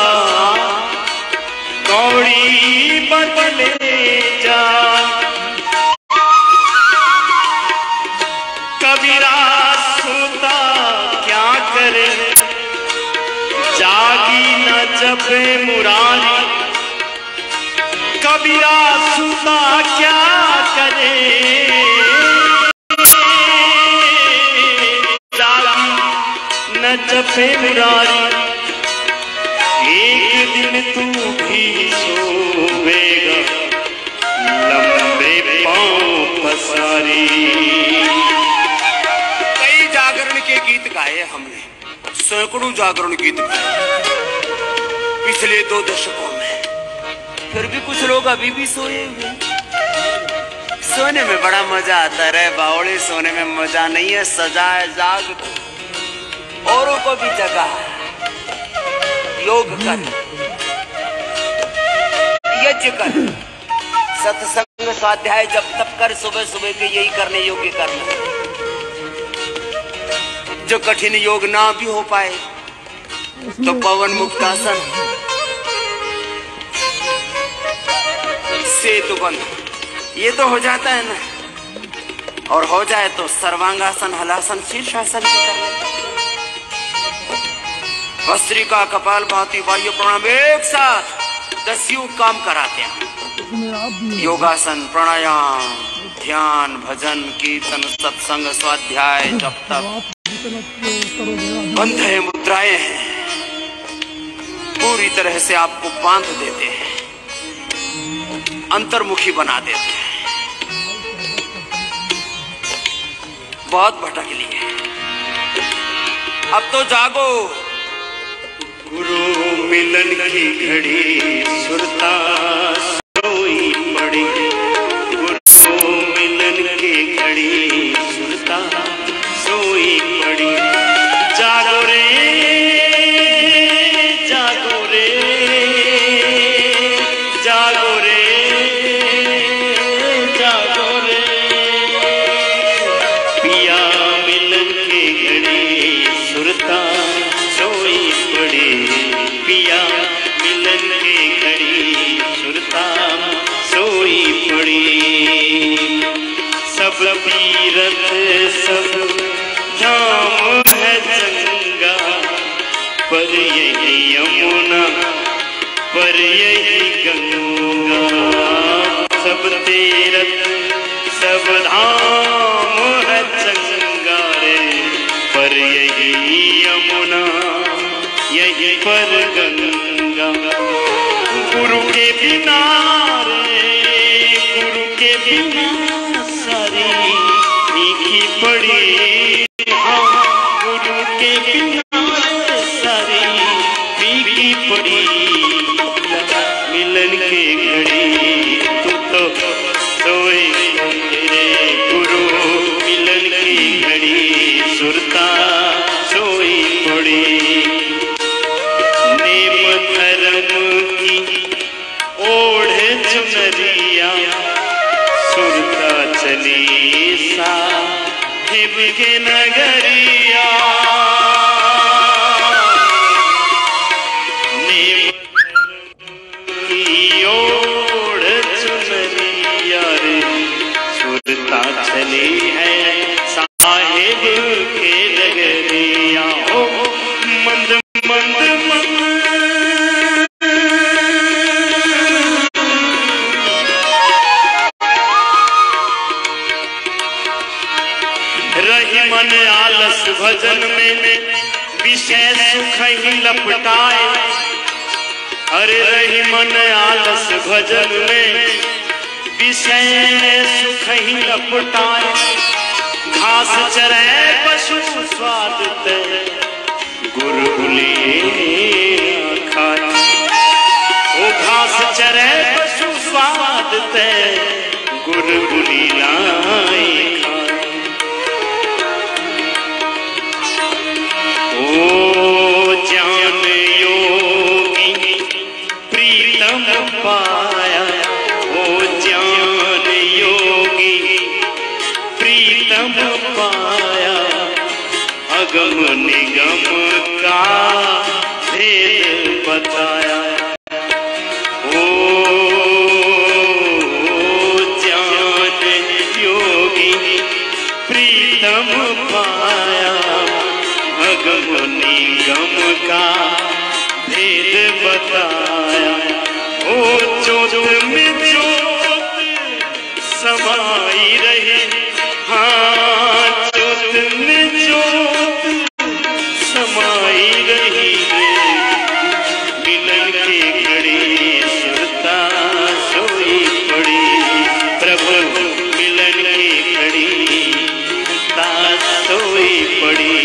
B: कौड़ी बदले जा, कबीरा सोता क्या करे, जागी न जपे मुरारी, कबीरा सोता क्या करे, जागी न जपे मुरारी, एक दिन तू भी सोवेगा लंबे पांव पसारी।
A: कई जागरण के गीत गाए हमने, सैकड़ों जागरण गीत गाए पिछले 2 दशकों में, फिर भी कुछ लोग अभी भी सोए हुए। सोने में बड़ा मजा आता है बावड़े, सोने में मजा नहीं है, सजा है जाग, औरों को भी जगा, योग कर, यज्ञ कर, सत्संग स्वाध्याय जब तब कर, सुबह सुबह के यही करने योग्य करना। जो कठिन योग ना भी हो पाए तो पवन मुक्तासन, सेतु बंध, ये तो हो जाता है ना, और हो जाए तो सर्वांगासन, हलासन, शीर्षासन भी कर लेते। भस्त्रिका, कपाल भाती, वायु प्राणायाम एक साथ 10 युग काम कराते हैं। योगासन, प्राणायाम, ध्यान, भजन, कीर्तन, सत्संग, स्वाध्याय, जप तप, बंध है, मुद्राएं हैं, पूरी तरह से आपको बांध देते हैं, अंतर्मुखी बना देते हैं। बहुत भटक लिए, अब तो जागो।
B: गुरु मिलन की घड़ी सुरता सोई पड़ी, गुरु मिलन की घड़ी सुरता सोई पड़ी, जागो रे जागो रे जागो रे जागो रे, पिया मिलन की घड़ी सुरता सोई पड़ी, पिया मिलन की घड़ी सुरता सोई पड़ी, सब तीरथ सब धाम है चंगा, पर यही यमुना पर यही गंगा, सब तीरथ सब धाम है चंगा रे, पर यही यमुना यही पर गंगा, गुरु के बिना रे, गुरु के बिना सारी फीकी पड़ी, गुरु के बिना सारी फीकी पड़ी, मिलन की घड़ी तू तो सोए रे, गुरु मिलन की घड़ी सुरता सोई पड़ी, नेम धर्म की ओढ़े चुनरिया, सुरता चली साहिब के नगरिया, नेम की ओढ़ चुनरिया रे, सुरता चली है साहिब के नगरिया, हो मंद मंद मंद रही मन आलस भजन में विषय सुख ही लपटाए। अरे रही मन आलस भजन में विषय सुख ही लपटाए। घास चरे पशु स्वाद ते गुरुकुले खाए। ओ घास चरे पशु स्वाद ते गुरुकुली लाई खाए। ओ ज्ञान योगी प्रीतम पाया। ओ ज्ञान योगी प्रीतम पाया। अगम निगम का भेद बताया। ओ ज्ञान योगी प्रीतम पाया। अगम निगम का भेद बताया। ओ ज्योत में ज्योत समाई रहे। हाँ ज्योत में ज्योत समाई रही। मिलन के घड़ी सुरता सोई पड़ी। प्रभु मिलन की घड़ी सुरता सोई पड़ी।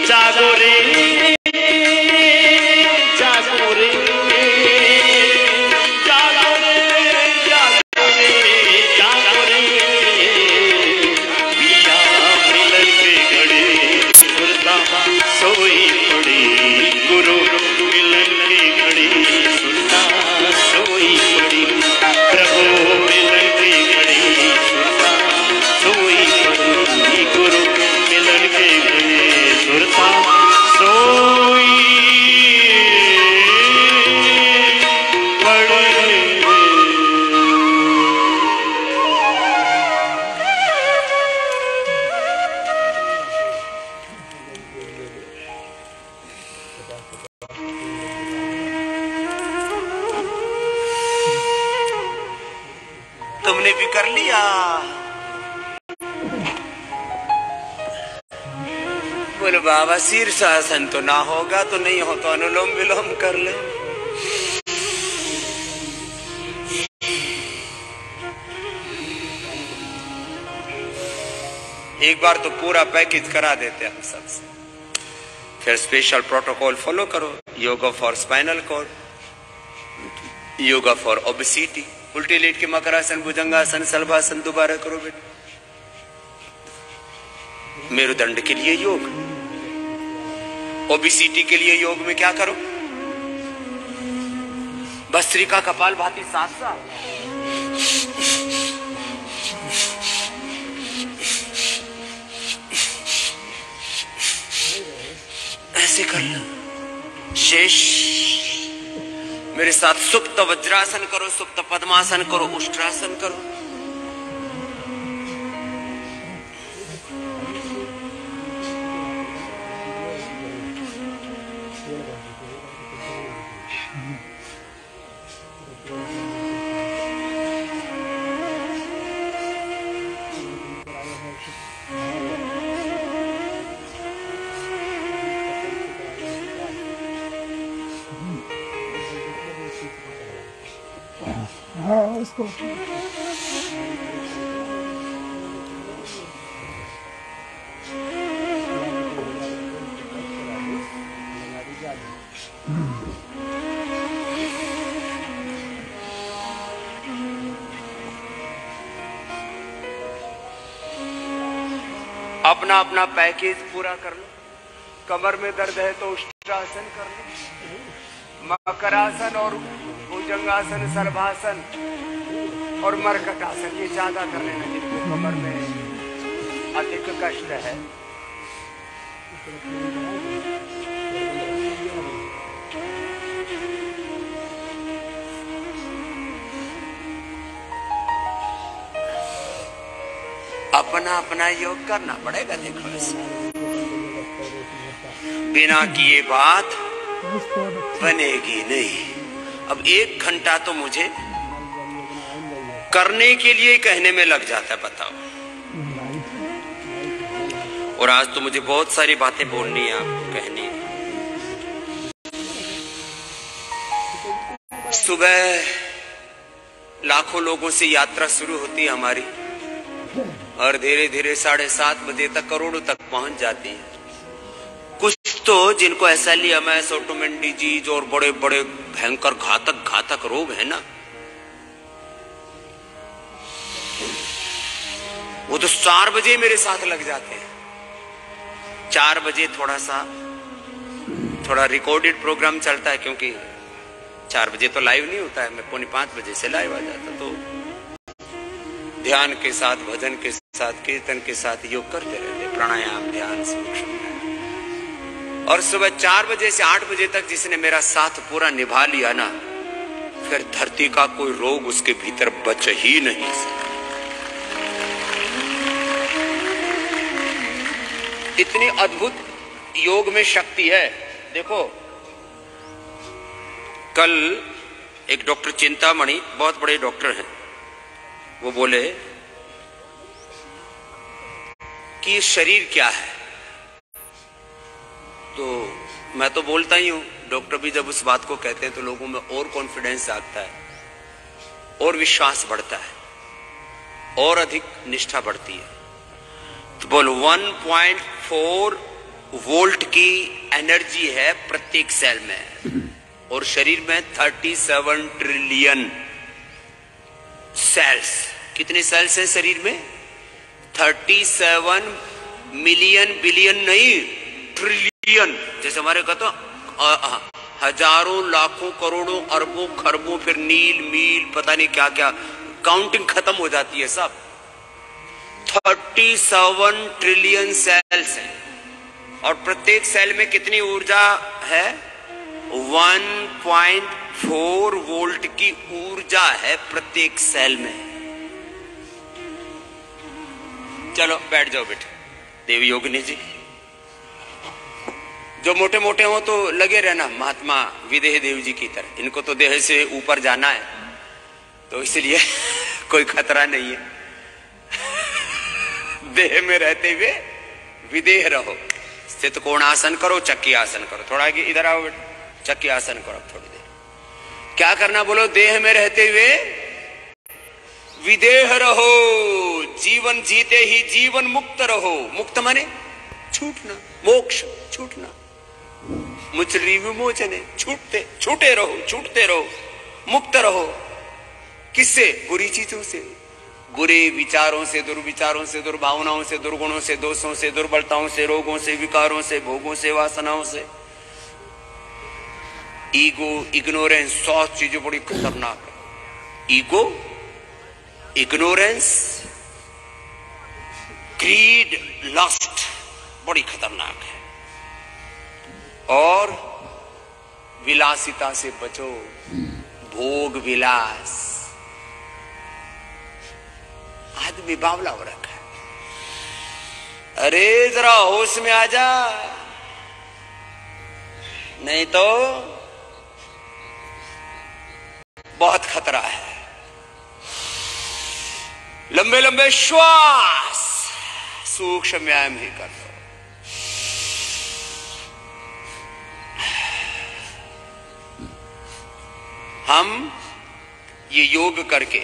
B: जागो रे जागो रे जागो रे जागो रे जागो रे। पिया मिलन के घड़ी सुरता सोई पड़ी। गुरु मिलन की घड़ी सुरता सोई पड़ी। प्रभु मिलन की घड़ी सुरता सोई पड़ी। गुरु मिलन की घड़ी सुरता सोई पड़ी।
A: तुमने भी कर लिया। बोले बाबा शीर्षासन तो ना होगा तो नहीं हो तो अनुलोम विलोम कर ले। एक बार तो पूरा पैकेज करा देते हम सबसे। फिर स्पेशल प्रोटोकॉल फॉलो करो। Yoga for spinal cord, yoga for obesity, उल्टी लेट के मकरासन, भुजंगासन, शलभासन दोबारा करो बेटा। मेरुदंड के लिए योग, ओबेसिटी के लिए योग में क्या करो? भस्त्रिका कपालभाति 7 साल। ऐसे करना। शेष मेरे साथ सुप्त वज्रासन करो, सुप्त पद्मासन करो, उष्ट्रासन करो।
C: हाँ उसको
A: अपना अपना पैकेज पूरा कर लो। कमर में दर्द है तो उष्ट्रासन कर लो, मकरासन और भुजंगासन, सर्वासन और मरकटासन ये ज्यादा कर लेना जिनको कमर में अधिक कष्ट है। अपना अपना योग करना पड़ेगा। देखो इसमें बिना किए बात बनेगी नहीं। अब 1 घंटा तो मुझे करने के लिए कहने में लग जाता है। बताओ और आज तो मुझे बहुत सारी बातें बोलनी है, आपको कहनी है। सुबह लाखों लोगों से यात्रा शुरू होती है हमारी, और धीरे धीरे 7:30 बजे तक करोड़ों तक पहुंच जाती है। कुछ तो जिनको SLEMS, ऑटोइम्यून डिजीज और बड़े बड़े भयंकर घातक रोग है ना, वो तो 4 बजे मेरे साथ लग जाते हैं। 4 बजे थोड़ा रिकॉर्डेड प्रोग्राम चलता है, क्योंकि 4 बजे तो लाइव नहीं होता है, मैं 4:45 बजे से लाइव आ जाता। तो ध्यान के साथ, भजन के साथ, कीर्तन के साथ योग करते रहते, प्राणायाम, ध्यान, सूक्ष्म। और सुबह 4 बजे से 8 बजे तक जिसने मेरा साथ पूरा निभा लिया ना, फिर धरती का कोई रोग उसके भीतर बच ही नहीं सकता। इतनी अद्भुत योग में शक्ति है। देखो, कल एक डॉक्टर चिंतामणि, बहुत बड़े डॉक्टर हैं, वो बोले कि शरीर क्या है। तो मैं तो बोलता ही हूं, डॉक्टर भी जब उस बात को कहते हैं तो लोगों में और कॉन्फिडेंस आता है, और विश्वास बढ़ता है, और अधिक निष्ठा बढ़ती है। तो बोलो 1.4 वोल्ट की एनर्जी है प्रत्येक सेल में, और शरीर में 37 ट्रिलियन सेल्स। कितने सेल्स हैं शरीर में? 37 मिलियन, बिलियन नहीं, ट्रिलियन। जैसे हमारे कहते हजारों, लाखों, करोड़ों, अरबों, खरबों, फिर नील, मील, पता नहीं क्या क्या, काउंटिंग खत्म हो जाती है सब। 37 ट्रिलियन सेल्स हैं, और प्रत्येक सेल में कितनी ऊर्जा है? 1.4 वोल्ट की ऊर्जा है प्रत्येक सेल में। चलो बैठ जाओ बेटे। देवी योगिनी जी, जो मोटे मोटे हो तो लगे रहना महात्मा विदेह देव जी की तरह, इनको तो देह से ऊपर जाना है, तो इसलिए कोई खतरा नहीं है। देह में रहते हुए विदेह रहो। स्थित कोण आसन करो, चक्की आसन करो। थोड़ा इधर आओ बेटा, चक्की आसन करो थोड़ी देर। क्या करना बोलो? देह में रहते हुए विदेह रहो, जीवन जीते ही जीवन मुक्त रहो। मुक्त माने छूटना, मोक्ष, छूटना, मुचरी विमोचने, छूटे रहो, छूटते रहो, मुक्त रहो। किससे? बुरी चीजों से, बुरे विचारों से, दुर्विचारों से, दुर्भावनाओं से, दुर्गुणों से, दोषों से, दुर्बलताओं से, रोगों से, विकारों से, भोगों से, वासनाओं से। ईगो, इग्नोरेंस, 100 चीजें बड़ी खतरनाक है। ईगो, इग्नोरेंस, ग्रीड, लस्ट बड़ी खतरनाक है। और विलासिता से बचो, भोग विलास। आदमी बावला हो रखा है। अरे जरा होश में आ जा, नहीं तो बहुत खतरा है। लंबे लंबे श्वास, सूक्ष्म व्यायाम ही कर लो। हम ये योग करके,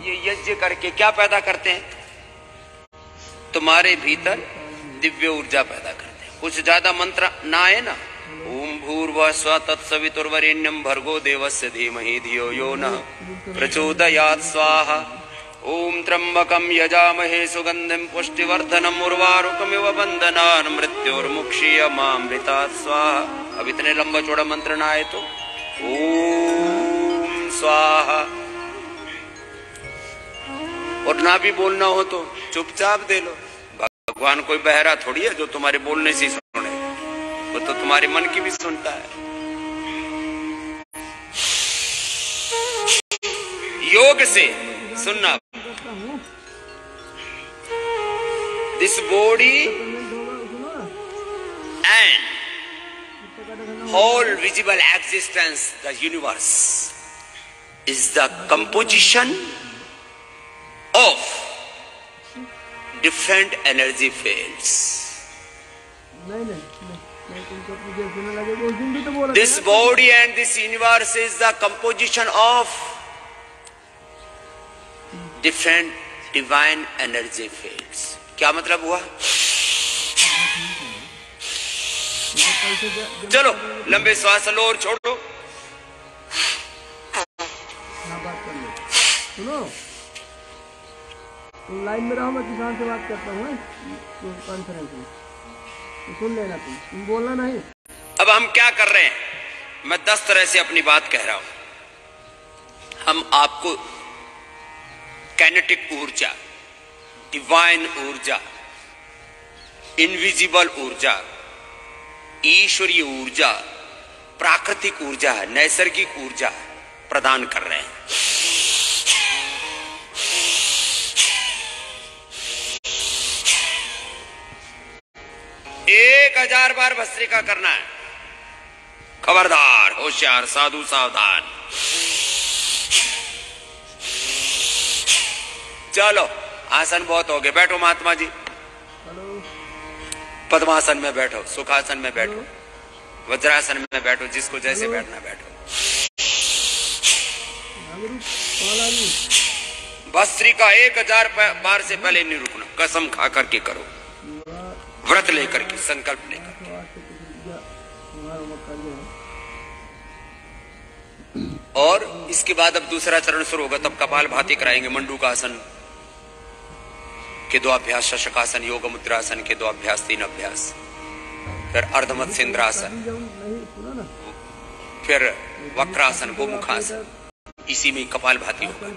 A: ये यज्ञ करके क्या पैदा करते हैं? तुम्हारे भीतर दिव्य ऊर्जा पैदा करते हैं। कुछ ज्यादा मंत्र ना आए ना, ओम भूर्भुवः स्वः तत्सवितुर्वरेण्यं भर्गो देवस्य धीमहि धियो यो नः प्रचोदयात् स्वाहा। ओम त्र्यंबकं यजामहे सुगंधिं पुष्टिवर्धनम् उर्वारुकमिव बन्धनान् मृत्योर्मुक्षीयमामृतात् स्वाहा। अब इतने लंबा चौड़ा मंत्र ना आए तो ओम स्वाहा। और ना भी बोलना हो तो चुपचाप दे लो। भगवान कोई बहरा थोड़ी है जो तुम्हारे बोलने से सुने, वो तो तुम्हारे मन की भी सुनता है। योग से सुनना, this body and whole visible existence, the universe, is the composition of different energy fields. This body and this universe is the composition of different divine energy fields. क्या मतलब हुआ? चलो लंबे श्वास लो और छोड़ो।
C: सुनो, तुम लाइन में रहो, मैं किसान से बात करता हूँ कॉन्फ्रेंस में, तो सुन लेना, तुम बोलना नहीं।
A: अब हम क्या कर रहे हैं? मैं 10 तरह से अपनी बात कह रहा हूं। हम आपको काइनेटिक ऊर्जा, डिवाइन ऊर्जा, इनविजिबल ऊर्जा, ईश्वरीय ऊर्जा, प्राकृतिक ऊर्जा, नैसर्गिक ऊर्जा प्रदान कर रहे हैं। एक 1000 बार भस्त्रिका करना है। खबरदार, होशियार, साधु सावधान। चलो आसन बहुत हो गए, बैठो महात्मा जी। पद्मासन में बैठो, सुखासन में बैठो, वज्रासन में बैठो, जिसको जैसे बैठना बैठो। भस्त्रिका 1000 बार से पहले नहीं रुकना। कसम खा करके करो, व्रत लेकर के, संकल्प लेकर। और इसके बाद अब दूसरा चरण शुरू होगा, तब कपालभाति कराएंगे, मंडूकासन के 2 अभ्यास, शशकासन, योग मुद्रासन के 2 अभ्यास, 3 अभ्यास, फिर अर्धमत्स्येंद्रासन, फिर वक्रासन, गोमुखासन, इसी में कपालभाति होगा।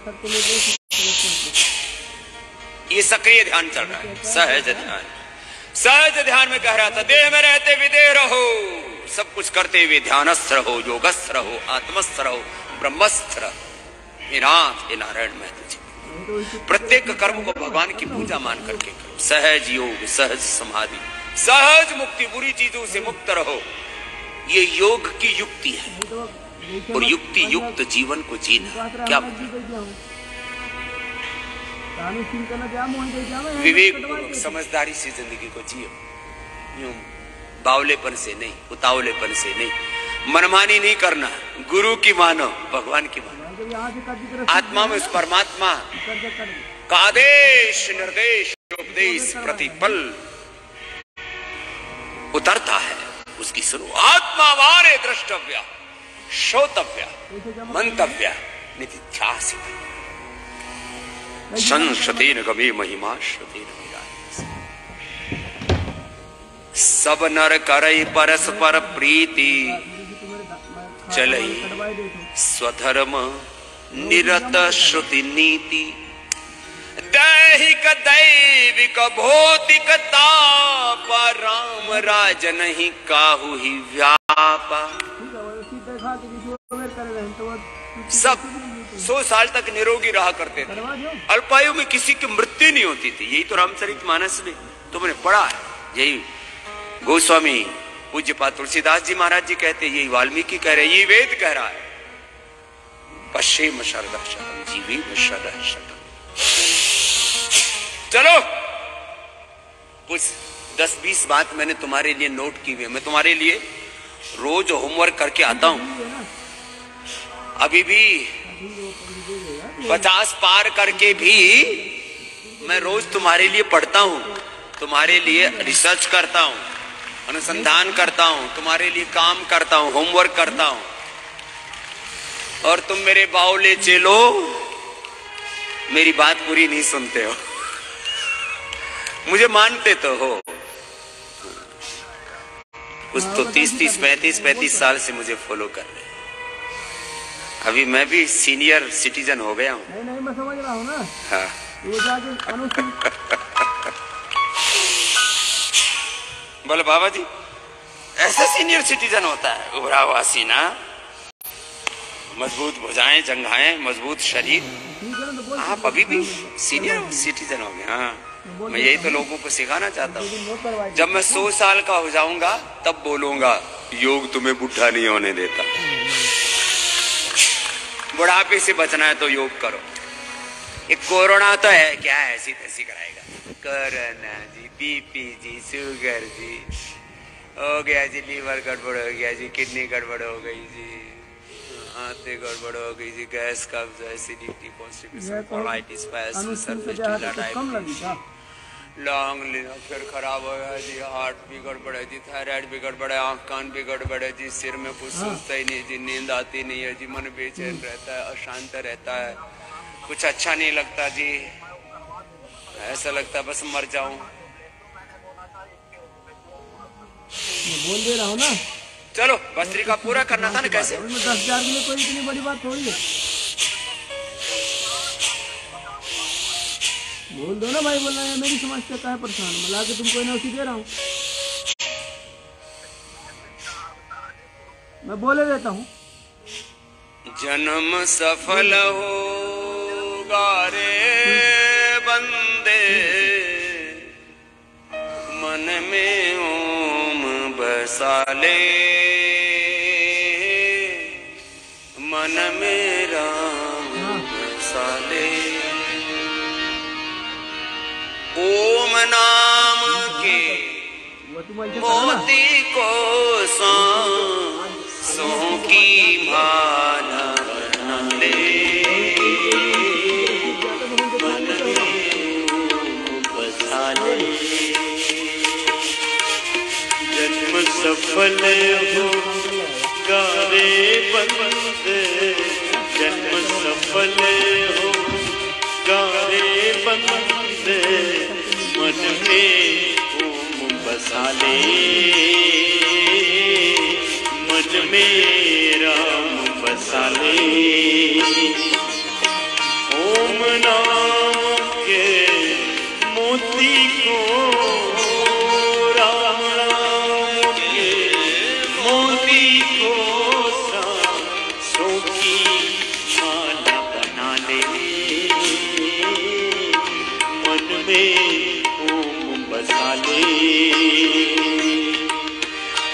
A: ये सक्रिय ध्यान चल रहा है, सहज ध्यान। सहज ध्यान में कह रहा था, देह में रहते विदेह रहो, सब कुछ करते हुए ध्यानस्थ रहो, योगस्थ रहो, आत्मस्थ रहो, ब्रह्मस्थ रहो। हे नाथ, हे नारायण, मैं तुझे प्रत्येक कर्म को भगवान की पूजा मान करके करो। सहज योग, सहज समाधि, सहज मुक्ति, बुरी चीजों से मुक्त रहो। ये योग की युक्ति है, और युक्ति युक्त जीवन को जीना। क्या विवेक पूर्वक, समझदारी से जिंदगी को जियो, यूं बावलेपन से नहीं, उतावलेपन से नहीं, मनमानी नहीं करना। गुरु की मानो, भगवान की मानो। आत्मा में उस परमात्मा का आदेश, निर्देश, उपदेश प्रतिपल उतरता है, उसकी सुनो। आत्मा वारे द्रष्टव्या, श्रोतव्या, मंतव्या, निधिध्यासिता। संशतेन गवे महिमा श्रुतेन विराजते। सब नर करई परस्पर प्रीति, चलई स्वधर्म निरत श्रुति नीति। दैहिक दैविक भौतिक ताप, राम राज नहीं काहू ही व्यापा। सब 100 साल तक निरोगी रहा करते थे, अल्पायु में किसी की मृत्यु नहीं होती थी। यही तो रामचरितमानस में तुमने पढ़ा है। यही गोस्वामी पूज्यपाद तुलसीदास जी महाराज जी कहते, यही वाल्मीकि कह रहे, ये वेद कह रहा है। पश्चिम शरदः शतम्, जीवेम शरदः शतम्। चलो कुछ 10-20 बात मैंने तुम्हारे लिए नोट की हुई है। मैं तुम्हारे लिए रोज होमवर्क करके आता हूं। अभी भी 50 पार करके भी मैं रोज तुम्हारे लिए पढ़ता हूं, तुम्हारे लिए रिसर्च करता हूं, अनुसंधान करता हूं, तुम्हारे लिए काम करता हूं, होमवर्क करता हूं। और तुम मेरे बावले चेलो मेरी बात पूरी नहीं सुनते हो। मुझे मानते तो हो, कुछ तो 30-30, 35-35 साल से मुझे फॉलो कर रहे हैं। अभी मैं भी सीनियर सिटीजन हो गया हूँ।
C: नहीं मैं समझ रहा हूँ ना।
A: हाँ। बोले बाबा जी, ऐसा सीनियर सिटीजन होता है? उभरा हुआ सीना, मजबूत भुजाएं, जंघाएं, मजबूत शरीर। आप अभी भी सीनियर सिटीजन हो गए। हाँ, मैं यही तो लोगों को सिखाना चाहता हूँ। जब मैं 100 साल का हो जाऊंगा तब बोलूंगा, योग तुम्हें बुढ़ा नहीं होने देता। बुढ़ापे से बचना है तो योग करो। एक कोरोना तो है क्या, ऐसी तैसी कराएगा। कोरोना जी, बीपी जी, शुगर जी, हो गया जी, लीवर गड़बड़ हो गया जी, किडनी गड़बड़ हो गई जी, आंतें गड़बड़ हो गई जी, गैस, कब्ज, एसिडिटी, कॉन्स्टिपेशन, कोलाइटिस, लॉन्ग फिर खराब हो गया जी, हार्ट भी गड़बड़ है जी, थायराइड भी गड़बड़ है, आँख कान भी गड़बड़ है जी, सिर में कुछ सोचता ही नहीं जी, नींद आती नहीं है जी, मन बेचैन रहता है, अशांत रहता है, कुछ अच्छा नहीं लगता जी, ऐसा लगता है बस मर जाऊं।
C: बोल दे रहा हूँ ना,
A: चलो भस्त्रिका पूरा करना था ना। कैसे
C: 10,000 के लिए कोई इतनी बड़ी बात थोड़ी है। बोल दो ना भाई, बोलना है मेरी समस्या का है, परेशान मिला के तुमको ना उसी दे रहा हूँ, मैं बोले देता हूँ।
A: जन्म सफल होगा रे बंदे, मन में ओम बसा ले, मन में राम बसा ले। ओम नाम के मोती को सांसों की माला बना ले, मन में ओम बसा ले।
B: जन्म सफल होगा रे बंदे, जन्म सफल होगा रे बंदे, मन में ओम बसा ले, मन में राम बसा ले। ओम नाम के मोती को, राम नाम के मोती को सांसों की माला बना ले, मन में ओम बसा ले।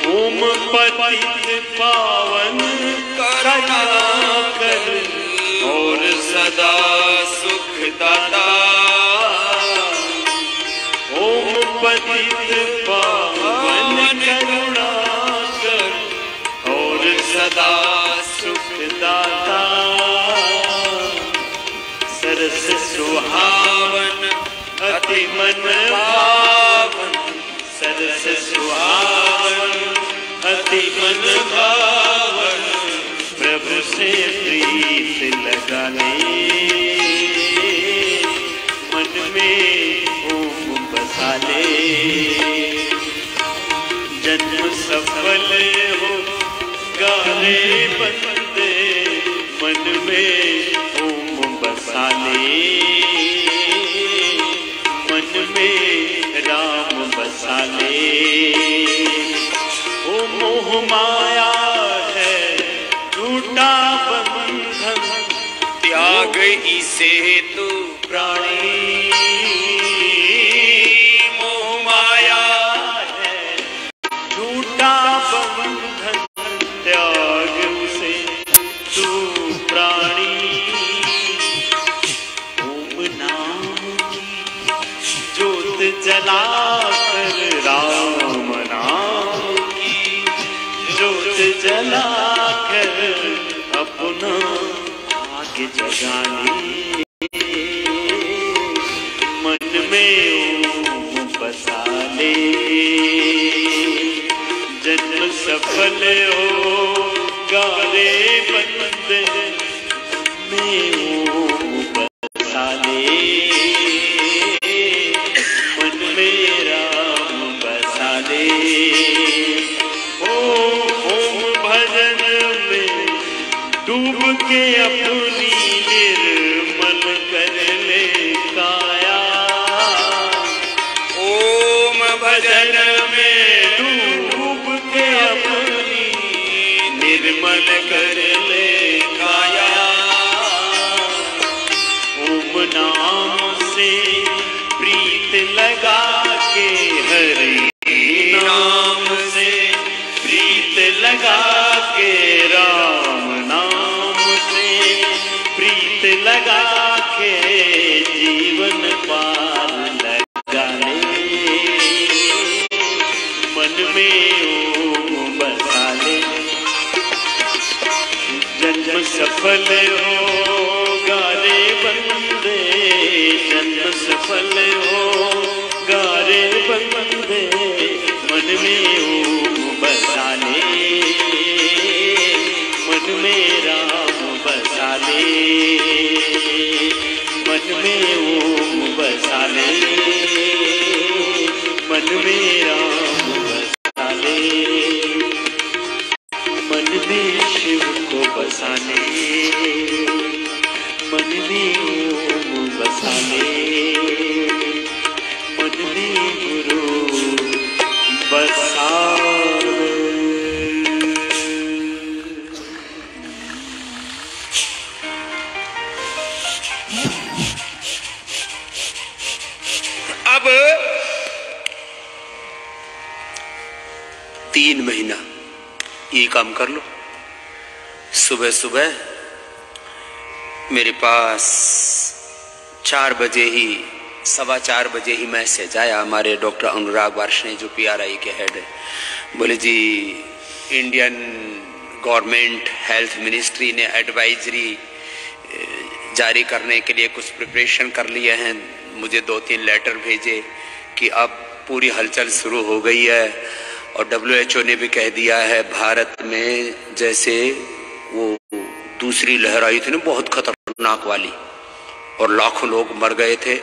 B: ओम पतित पावन करुणा कर
A: और सदा सुख दाता,
B: ओम पतित पावन करुणा कर और सदा सुख दाता। सरस सुहावन अति मन भावन, सरस सुहावन अति मन भावन, प्रभु से प्रीत लगा ले, मन में ओम बसा ले। जन्म सफल होगा रे बंदे, मन में ओम बसा ले, मन में राम बसा ले। ओ मोह माया है झूठा बंधन,
A: त्याग इसे तू
B: प्राणी मोह माया है झूठा बंधन, त्याग उसे तू प्राणी। ओम नाम की ज्योत जला कर, राम नाम की ज्योत जला कर, अपना आगे जगाने, मन में ओम बसा ले। जन्म सफल होगा रे बंदे, में ओम बसा ले, मन में राम बसा ले। ओम भजन में डूब के अपनी निर्मल कर ले काया,
A: ओम भजन
B: में डूब के अपनी निर्मल कर ले काया। ओम नाम से प्रीत लगा के, हरि नाम से प्रीत लगा के, राम नाम से प्रीत लगा के, मन में ओम बसा ले। जन्म सफल होगा रे बंदे, जन्म सफल होगा रे बंदे, मन में ओम बसा ले, मन में राम बसा ले, मन में ओम बसा ले, मन में राम बसा ले, मन में शिव को बसा ले, मन में ओम बसा ले, मन में गुरु बसा ले।
A: अब 3 महीना ये काम कर लो। सुबह सुबह मेरे पास 4 बजे ही, 4:15 बजे ही मैसेज आया। हमारे डॉक्टर अनुराग वार्ष्णेय जो PRI के हेड है, बोले जी इंडियन गवर्नमेंट हेल्थ मिनिस्ट्री ने एडवाइजरी जारी करने के लिए कुछ प्रिपरेशन कर लिए हैं। मुझे 2-3 लेटर भेजे कि अब पूरी हलचल शुरू हो गई है और WHO ने भी कह दिया है भारत में जैसे वो दूसरी लहर आई थी ना बहुत खतरनाक वाली, और लाखों लोग मर गए थे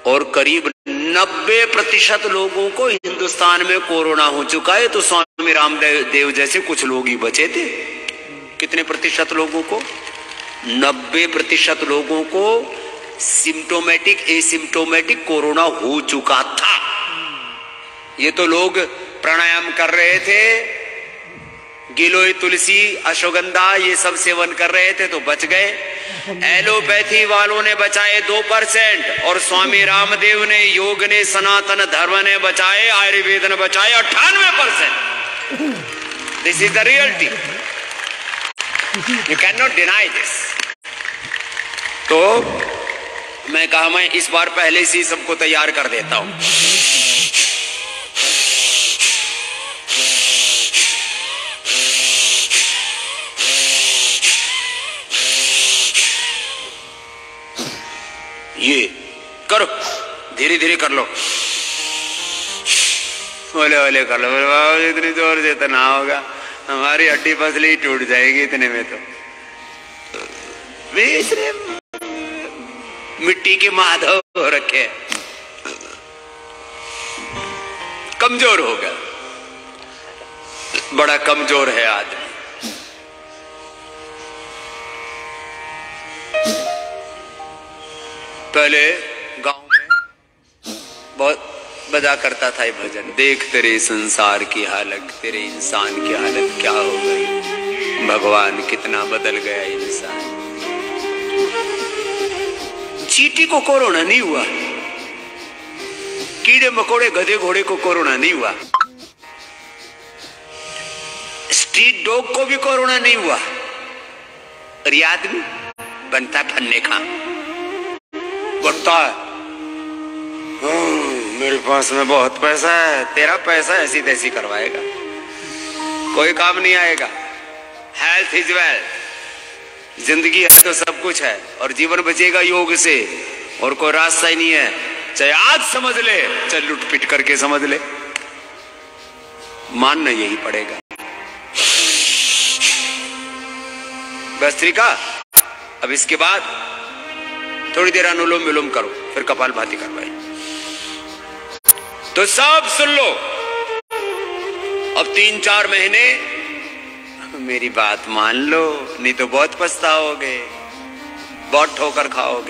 A: और करीब 90% लोगों को हिंदुस्तान में कोरोना हो चुका है। तो स्वामी रामदेव जैसे कुछ लोग ही बचे थे। कितने प्रतिशत लोगों को? 90% लोगों को सिम्टोमेटिक एसिम्टोमेटिक कोरोना हो चुका था। ये तो लोग प्राणायाम कर रहे थे, गिलोय, तुलसी, अश्वगंधा ये सब सेवन कर रहे थे तो बच गए। एलोपैथी वालों ने बचाए 2% और स्वामी रामदेव ने, योग ने, सनातन धर्म ने बचाए, आयुर्वेद ने बचाए 98%। This is the reality, you can not deny this. तो मैं कहा मैं इस बार पहले से ही सबको तैयार कर देता हूं। ये करो, धीरे धीरे कर लो, ओले ओले कर लो। बाबा इतनी जोर से तो ना होगा, हमारी हड्डी पसली टूट जाएगी इतने में। तो मिट्टी के माधव हो रखे, कमजोर हो गया, बड़ा कमजोर है आदमी। पहले गांव में बहुत बजा करता था ये भजन, देख तेरे संसार की हालत, तेरे इंसान की हालत क्या हो गई, भगवान कितना बदल गया इंसान। चींटी को कोरोना नहीं हुआ, कीड़े मकोड़े गधे घोड़े को कोरोना नहीं हुआ, स्ट्रीट डॉग को भी कोरोना नहीं हुआ, और ये आदमी बनता फन्ने का बोलता है मेरे पास में बहुत पैसा है, तेरा पैसा ऐसी तैसी करवाएगा, कोई काम नहीं आएगा। हेल्थ इज वेल्थ, जिंदगी है तो सब कुछ है, और जीवन बचेगा योग से, और कोई रास्ता ही नहीं है। चाहे आज समझ ले, चाहे लुट पिट करके समझ ले, मानना यही पड़ेगा। भस्त्रिका, अब इसके बाद थोड़ी देर अनुलोम विलोम करो, फिर कपाल भाती करवाए। तो सब सुन लो, अब 3-4 महीने मेरी बात मान लो, नहीं तो बहुत पछताओगे, बहुत ठोकर खाओगे।